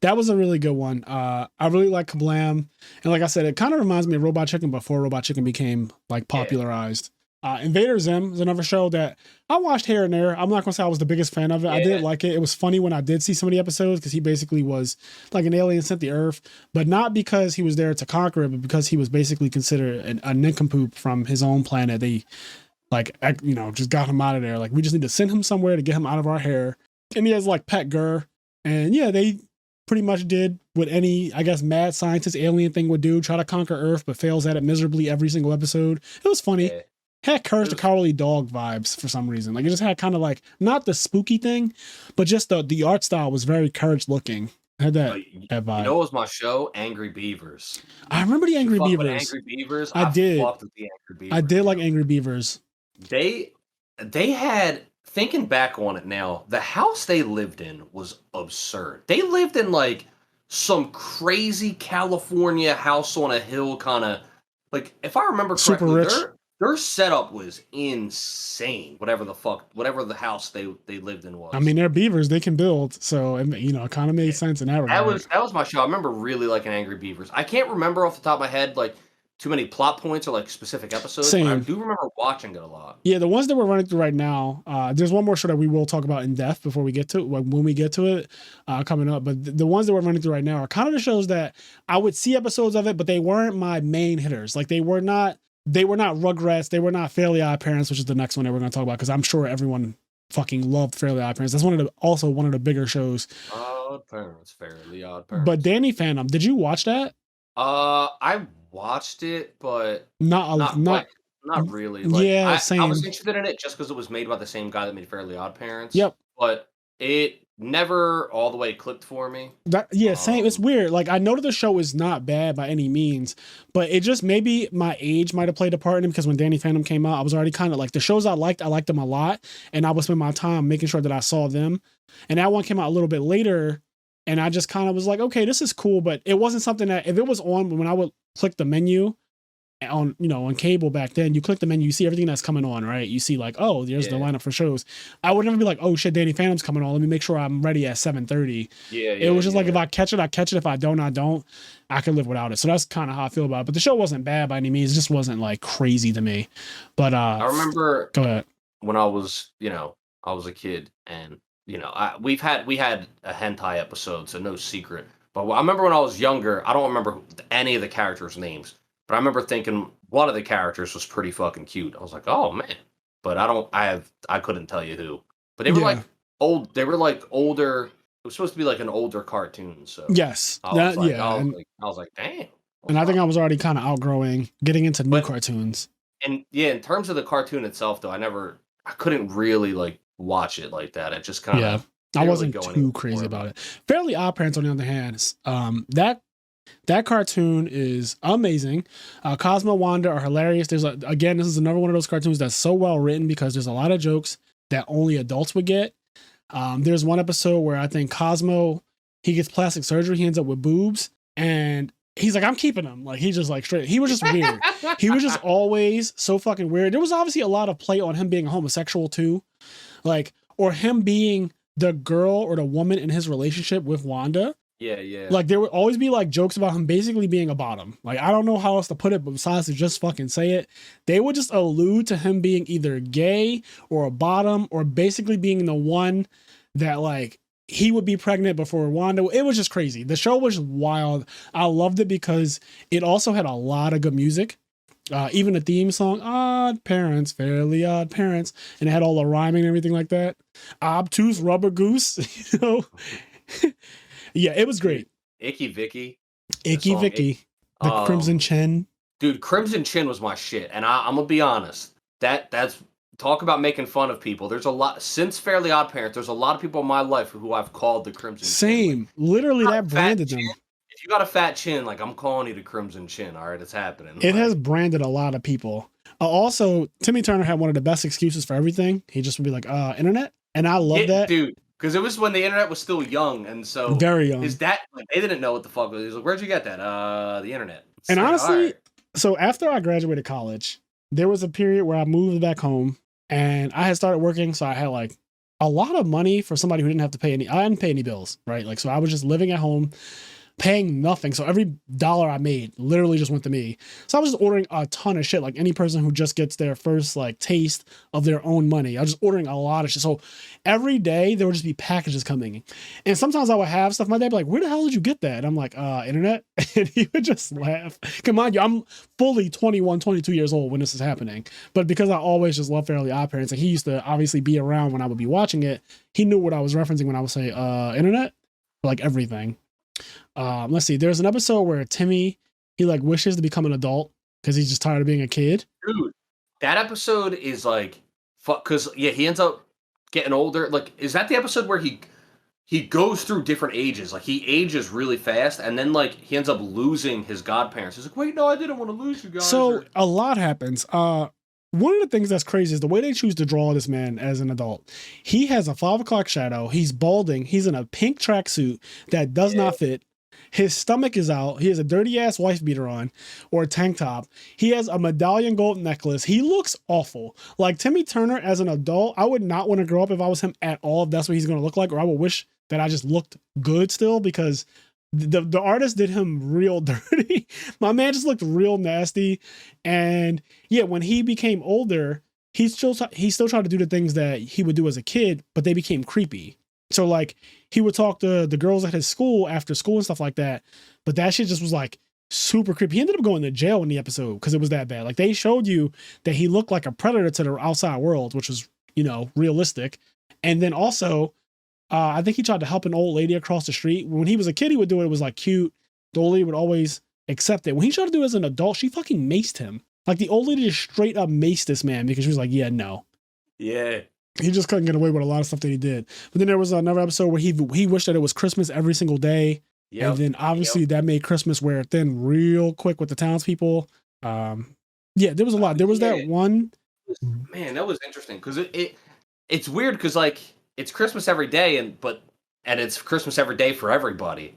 that was a really good one. I really like Kablam, and like I said, it kind of reminds me of Robot Chicken before Robot Chicken became like popularized. Invader Zim is another show that I watched here and there. I'm not gonna say I was the biggest fan of it. I did like it. It was funny when I did see some of the episodes because he basically was like an alien sent to Earth, but not because he was there to conquer it, but because he was basically considered a nincompoop from his own planet. They just got him out of there. Like we just need to send him somewhere to get him out of our hair. And he has like Pet Gur. And yeah, they pretty much did what any, I guess, mad scientist alien thing would do, try to conquer Earth, but fails at it miserably every single episode. It was funny. Yeah. Had Courage the Cowardly Dog vibes for some reason. Like it just had kind of like, not the spooky thing, but just the art style was very Courage looking. Had that vibe. You know what was my show? Angry Beavers. I remember the Angry Fuck with Beavers. Angry Beavers. I did. Fucked with the Angry Beavers. I did like Angry Beavers. They had, thinking back on it now, the house they lived in was absurd. They lived in like some crazy California house on a hill kind of, like if I remember Super correctly, rich. their setup was insane. Whatever the house they lived in was. I mean, they're beavers; they can build, so it kind of made sense in that regard. That was my show. I remember really liking Angry Beavers. I can't remember off the top of my head like too many plot points or like specific episodes. But I Same. do remember watching it a lot. Yeah, the ones that we're running through right now. There's one more show that we will talk about in depth before we get to it, when we get to it coming up. But the ones that we're running through right now are kind of the shows that I would see episodes of it, but they weren't my main hitters. Like they were not Rugrats. They were not Fairly Odd Parents, which is the next one that we're going to talk about because I'm sure everyone fucking loved Fairly Odd Parents. That's also one of the bigger shows. Odd Parents, Fairly Odd Parents. But Danny Phantom, did you watch that? I watched it, but Not really. Like, yeah, I was same. interested in it just because it was made by the same guy that made Fairly Odd Parents. Yep. But it never all the way clicked for me. Same. It's weird. Like I know that the show is not bad by any means, but it just maybe my age might have played a part in it because when Danny Phantom came out, I was already kind of like the shows I liked them a lot, and I would spend my time making sure that I saw them. And that one came out a little bit later, and I just kind of was like, okay, this is cool, but it wasn't something that if it was on when I would click the menu on cable back then, you click the menu, you see everything that's coming on, right? You see like, oh, there's the lineup for shows. I would never be like, oh shit, Danny Phantom's coming on. Let me make sure I'm ready at 7:30. Yeah. It was just like if I catch it, I catch it. If I don't, I don't. I can live without it. So that's kind of how I feel about it. But the show wasn't bad by any means. It just wasn't like crazy to me. But I remember go ahead. when I was a kid, and we had a hentai episode, so no secret. But I remember when I was younger, I don't remember any of the characters' names. But I remember thinking one of the characters was pretty fucking cute. I was like, oh man. But I couldn't tell you who. but they were Yeah. like old. They were like older. It was supposed to be like an older cartoon. So Yes. I was like, Yeah. I was like, damn. And I think Wow. I was already kind of outgrowing getting into new But cartoons. and yeah, in terms of the cartoon itself, though, I couldn't really like watch it like that. It just kind Yeah. of I didn't really wasn't go too anywhere crazy for me. about it. Fairly Odd Parents, on the other hand, that cartoon is amazing. Cosmo Wanda are hilarious. Again, this is another one of those cartoons that's so well written because there's a lot of jokes that only adults would get. There's one episode where I think Cosmo, he gets plastic surgery. He ends up with boobs, and he's like, I'm keeping them. Like, he's just like straight. He was just weird. He was just always so fucking weird. There was obviously a lot of play on him being a homosexual too, like, or him being the girl or the woman in his relationship with Wanda. Yeah. Like, there would always be like jokes about him basically being a bottom. Like, I don't know how else to put it, but besides to just fucking say it, they would just allude to him being either gay or a bottom or basically being the one that like he would be pregnant before Wanda. It was just crazy. The show was wild. I loved it because it also had a lot of good music. Even the theme song, Odd Parents, Fairly Odd Parents, and it had all the rhyming and everything like that. Obtuse Rubber Goose, you know. Yeah, it was great. Icky Vicky. Icky Vicky, the Crimson Chin. Dude, Crimson Chin was my shit. And I'm gonna be honest. That's talk about making fun of people. There's a lot since Fairly Odd Parents, there's a lot of people in my life who I've called the Crimson Chin. Same. Like, literally that branded them. If you got a fat chin, like I'm calling you the Crimson Chin. All right, it's happening. It has branded a lot of people. Also, Timmy Turner had one of the best excuses for everything. He just would be like, internet. And I love that. Dude. Because it was when the internet was still young, and so very young. His dad, like, they didn't know what the fuck. He was like, "Where'd you get that? The internet." It's and like, honestly, right. So after I graduated college, there was a period where I moved back home, and I had started working, so I had like a lot of money for somebody who didn't have to pay any. I didn't pay any bills, right? Like, so I was just living at home, paying nothing. So every dollar I made literally just went to me. So I was just ordering a ton of shit, like any person who just gets their first like taste of their own money. I was just ordering a lot of shit. So every day there would just be packages coming. And sometimes I would have stuff. My dad would be like, where the hell did you get that? And I'm like, internet. And he would just laugh. Come on, I'm fully 21, 22 years old when this is happening. But because I always just love Fairly Odd Parents, like he used to obviously be around when I would be watching it. He knew what I was referencing when I would say, internet, like everything. Let's see. There's an episode where Timmy, he like wishes to become an adult because he's just tired of being a kid. Dude, that episode is like, fuck, because yeah, he ends up getting older. Like, is that the episode where he goes through different ages? Like, he ages really fast, and then like he ends up losing his godparents. He's like, wait, no, I didn't want to lose you guys. So a lot happens. One of the things that's crazy is the way they choose to draw this man as an adult. He has a 5 o'clock shadow. He's balding. He's in a pink tracksuit that does not fit. His stomach is out. He has a dirty ass wife beater on or a tank top. He has a medallion gold necklace. He looks awful. Like Timmy Turner as an adult, I would not want to grow up if I was him at all, if that's what he's going to look like. Or I would wish that I just looked good still because the artist did him real dirty. My man just looked real nasty. And yeah, when he became older, he still tried to do the things that he would do as a kid, but they became creepy. So like he would talk to the girls at his school after school and stuff like that. But that shit just was like super creepy. He ended up going to jail in the episode because it was that bad. Like they showed you that he looked like a predator to the outside world, which was, you know, realistic. And then also, I think he tried to help an old lady across the street. When he was a kid, he would do it. It was like cute. The old lady would always accept it. When he tried to do it as an adult, she fucking maced him. Like the old lady just straight up maced this man because she was like, yeah, no. Yeah. He just couldn't get away with a lot of stuff that he did. But then there was another episode where he wished that it was Christmas every single day. Yep. And then obviously that made Christmas wear thin real quick with the townspeople. Yeah, there was a lot. There was that one. Man, that was interesting because it's weird because like it's Christmas every day and it's Christmas every day for everybody.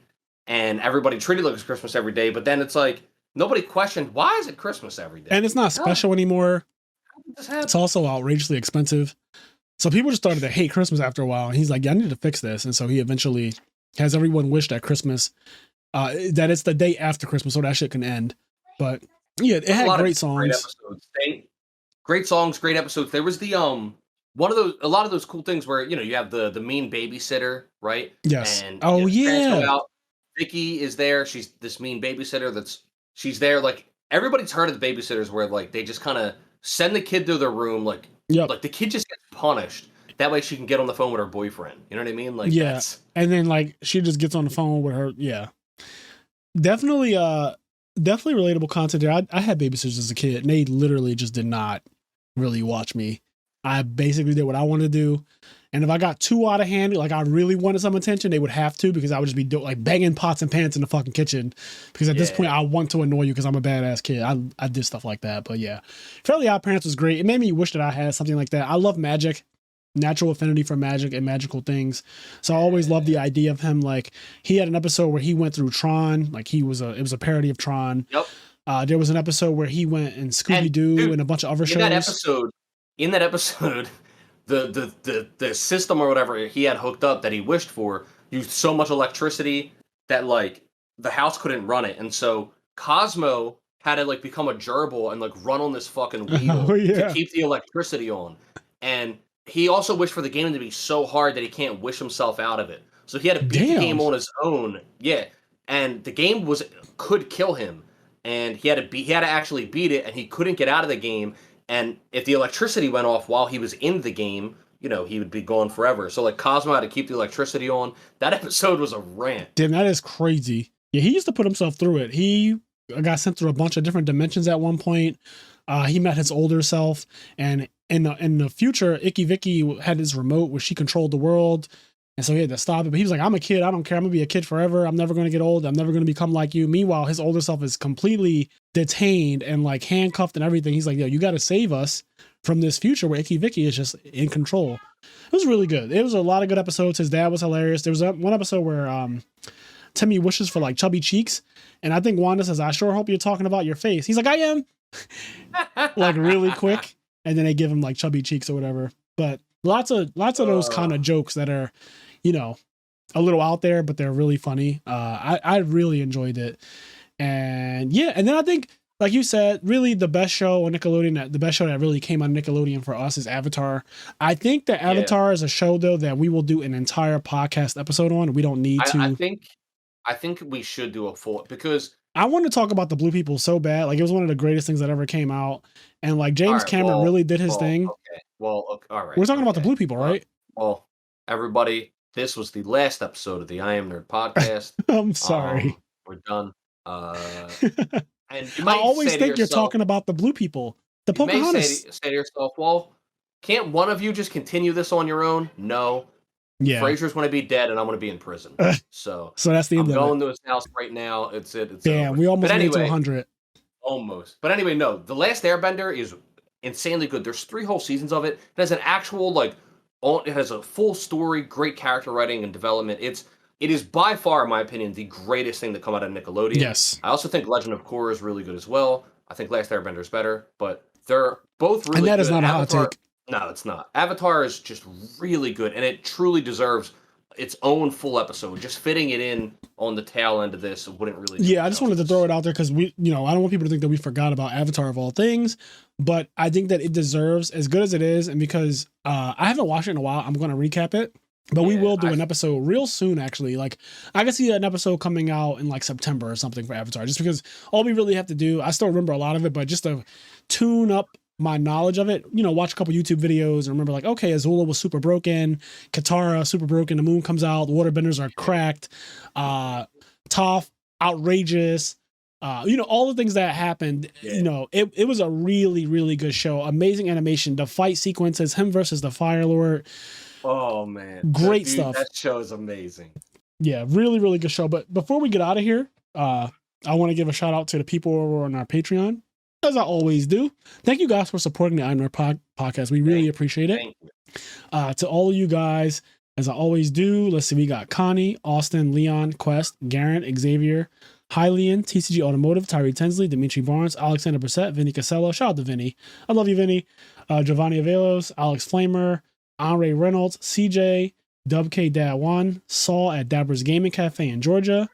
And everybody treated it like it's Christmas every day, but then it's like nobody questioned why is it Christmas every day? And it's not special anymore. It's also outrageously expensive. So people just started to hate Christmas after a while. And he's like, yeah, I need to fix this. And so he eventually has everyone wish that Christmas, that it's the day after Christmas so that shit can end. But yeah, it had great songs. Great episodes. Great songs, great episodes. There was the a lot of those cool things where, you know, you have the mean babysitter, right? Yes. And oh yeah. Vicky is there. She's this mean babysitter she's there. Like everybody's heard of the babysitters where like they just kind of send the kid to their room, like, yep. Like the kid just gets punished. That way she can get on the phone with her boyfriend. You know what I mean? Like, Yeah. that's And then like she just gets on the phone with her. Yeah. Definitely definitely relatable content there. I had babysitters as a kid and they literally just did not really watch me. I basically did what I wanted to do. And if I got too out of hand, like I really wanted some attention, they would have to, because I would just be like banging pots and pans in the fucking kitchen. Because at this point, I want to annoy you because I'm a badass kid. I did stuff like that. But yeah, Fairly Odd Parents was great. It made me wish that I had something like that. I love magic, natural affinity for magic and magical things. So I always loved the idea of him. Like he had an episode where he went through Tron. Like it was a parody of Tron. Yep. There was an episode where he went in Scooby-Doo and a bunch of other shows. In that episode, the system or whatever he had hooked up that he wished for used so much electricity that like the house couldn't run it, and so Cosmo had to like become a gerbil and like run on this fucking wheel to keep the electricity on. And he also wished for the game to be so hard that he can't wish himself out of it. So he had to beat the game on his own. Yeah, and the game could kill him, and he had to actually beat it, and he couldn't get out of the game. And if the electricity went off while he was in the game, you know, he would be gone forever. So like Cosmo had to keep the electricity on. That episode was a rant. Damn, that is crazy. Yeah, he used to put himself through it. He got sent through a bunch of different dimensions at one point. He met his older self, and in the future, Icky Vicky had his remote where she controlled the world, and so he had to stop it. But he was like, "I'm a kid. I don't care. I'm gonna be a kid forever. I'm never gonna get old. I'm never gonna become like you." Meanwhile, his older self is completely detained and like handcuffed and everything. He's like, "Yo, you got to save us from this future where Icky Vicky is just in control." It was really good. It was a lot of good episodes. His dad was hilarious. There was one episode where Timmy wishes for like chubby cheeks, and I think Wanda says, "I sure hope you're talking about your face." He's like, "I am," like really quick, and then they give him like chubby cheeks or whatever. But lots of those kind of jokes that are, you know, a little out there, but they're really funny. I really enjoyed it, and yeah, and then I think, like you said, really the best show on Nickelodeon, the best show that really came on Nickelodeon for us is Avatar. I think that Avatar is a show though that we will do an entire podcast episode on. We don't need to. I think we should do a full, because I want to talk about the Blue People so bad. Like it was one of the greatest things that ever came out, and like James Cameron really did his thing. Okay. Well, okay, all right. We're talking about the Blue People, right? Well, everybody, this was the last episode of the IMNerd podcast. I'm sorry. We're done. And you I might always think you're yourself, talking about the Blue People, the you Pocahontas. may say to yourself, well, can't one of you just continue this on your own? No. Yeah. Fraser's going to be dead, and I'm going to be in prison. So that's the end I'm of it. going to his house right now. It's Damn, we almost made it to 100. Almost. But anyway, no. The Last Airbender is insanely good. There's 3 whole seasons of it. It has an actual, like, it has a full story, great character writing and development. It is by far, in my opinion, the greatest thing to come out of Nickelodeon. Yes. I also think Legend of Korra is really good as well. I think Last Airbender is better, but they're both really good. And that is not a hot take. No, it's not. Avatar is just really good, and it truly deserves its own full episode. Just fitting it in on the tail end of this wouldn't really. Yeah, I just wanted to throw it out there because I don't want people to think that we forgot about Avatar of all things, but I think that it deserves, as good as it is, and because I haven't watched it in a while, I'm going to recap it. But we will do an episode real soon, actually. Like, I can see an episode coming out in like September or something for Avatar, just because all we really have to do, I still remember a lot of it, but just to tune up my knowledge of it, watch a couple YouTube videos and remember like, okay, Azula was super broken, Katara super broken, the moon comes out, the waterbenders are cracked, Toph, outrageous, all the things that happened. It was a really, really good show. Amazing animation, the fight sequences, him versus the Fire Lord. Oh man, great stuff. That show is amazing. Yeah, really, really good show. But before we get out of here, I want to give a shout out to the people who are on our Patreon, as I always do. Thank you guys for supporting the IMNerd podcast. We really appreciate it. To all of you guys, as I always do, let's see, we got Connie, Austin, Leon, Quest, Garrett, Xavier, Hylian, TCG Automotive, Tyree Tinsley, Dimitri Barnes, Alexander Brissett, Vinny Casello. Shout out to Vinny. I love you, Vinny. Giovanni Avelos, Alex Flamer, Andre Reynolds, CJ, WK Dad One, Saul at Dabber's Gaming Cafe in Georgia.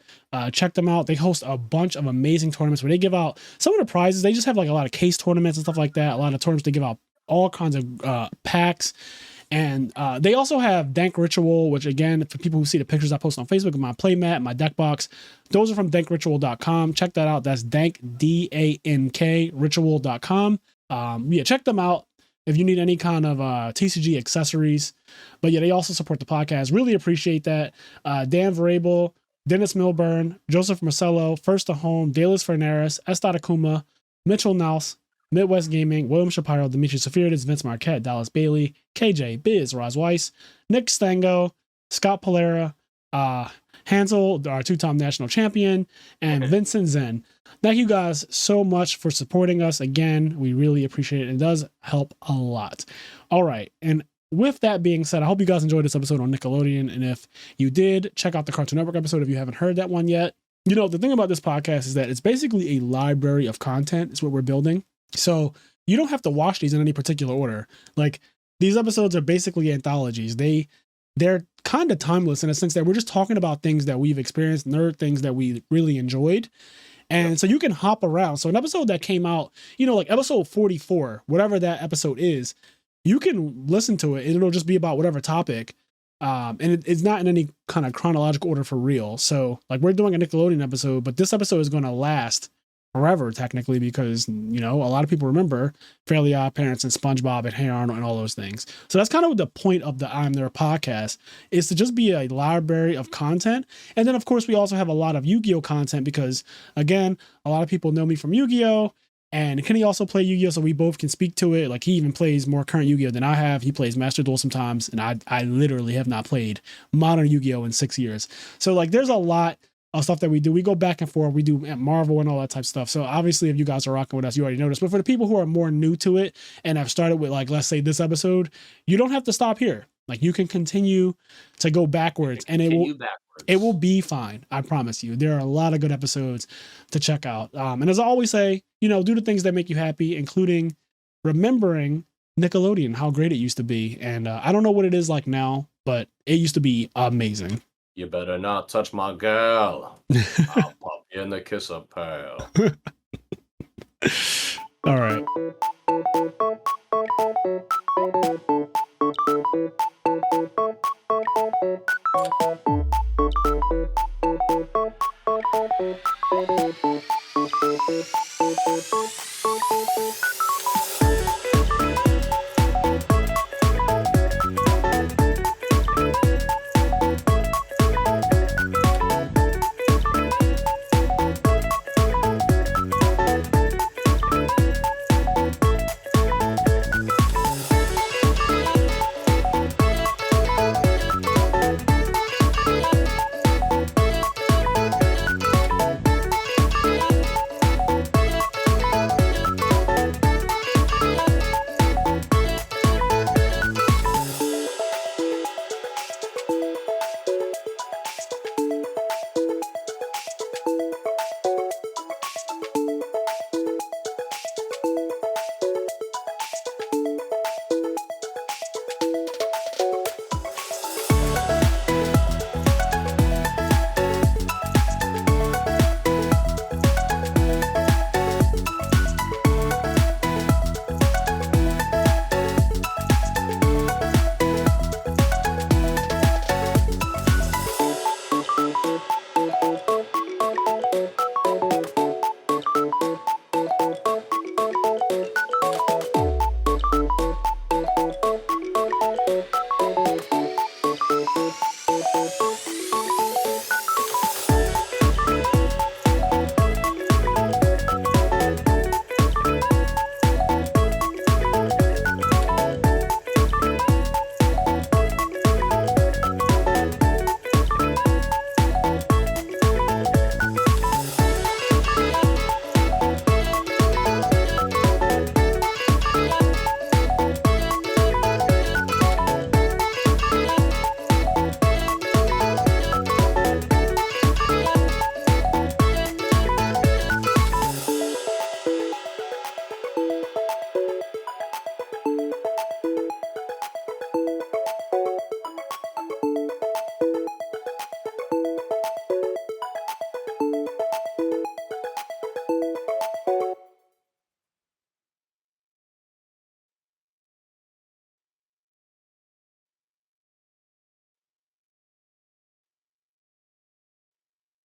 Check them out. They host a bunch of amazing tournaments where they give out some of the prizes. They just have like a lot of case tournaments and stuff like that. A lot of tournaments, they give out all kinds of packs. And they also have Dank Ritual, which again, for people who see the pictures I post on Facebook of my playmat, my deck box, those are from dankritual.com. Check that out. That's Dank, DANK, ritual.com. Check them out. if you need any kind of TCG accessories. But yeah, they also support the podcast. Really appreciate that. Dan Vrabel, Dennis Milburn, Joseph Marcello, First to Home, Dalis Fernandez, Estat Akuma, Mitchell Naus, Midwest Gaming, William Shapiro, Dimitri Safirides, Vince Marquette, Dallas Bailey, KJ, Biz, Roz Weiss, Nick Stango, Scott Polera, Hansel, our two-time national champion, and Vincent Zen. Thank you guys so much for supporting us. Again, we really appreciate it. It does help a lot. All right. And with that being said, I hope you guys enjoyed this episode on Nickelodeon. And if you did, check out the Cartoon Network episode if you haven't heard that one yet. You know, the thing about this podcast is that it's basically a library of content. It's what we're building. So you don't have to watch these in any particular order. Like, these episodes are basically anthologies. They're kind of timeless in a sense that we're just talking about things that we've experienced, nerd things that we really enjoyed. And so you can hop around. So an episode that came out, you know, like episode 44, whatever that episode is, you can listen to it and it'll just be about whatever topic. And it's not in any kind of chronological order for real. So like, we're doing a Nickelodeon episode, but this episode is going to last forever technically, because, you know, a lot of people remember Fairly Odd Parents and SpongeBob and Hey Arnold and all those things. So that's kind of the point of the IMNerd podcast, is to just be a library of content. And then of course we also have a lot of Yu-Gi-Oh content, because again, a lot of people know me from Yu-Gi-Oh, and Kenny also play Yu-Gi-Oh, so we both can speak to it. Like, he even plays more current Yu-Gi-Oh than I have. He plays Master Duel sometimes, and I literally have not played modern Yu-Gi-Oh in 6 years. So like, there's a lot of stuff that we do. We go back and forth. We do Marvel and all that type of stuff. So obviously, if you guys are rocking with us, you already know this. But for the people who are more new to it and have started with, like, let's say this episode, you don't have to stop here. Like, you can continue to go backwards, and it will be fine. I promise you. There are a lot of good episodes to check out. And as I always say, you know, do the things that make you happy, including remembering Nickelodeon, how great it used to be. And I don't know what it is like now, but it used to be amazing. You better not touch my girl. I'll pop you in the kisser pail. All right.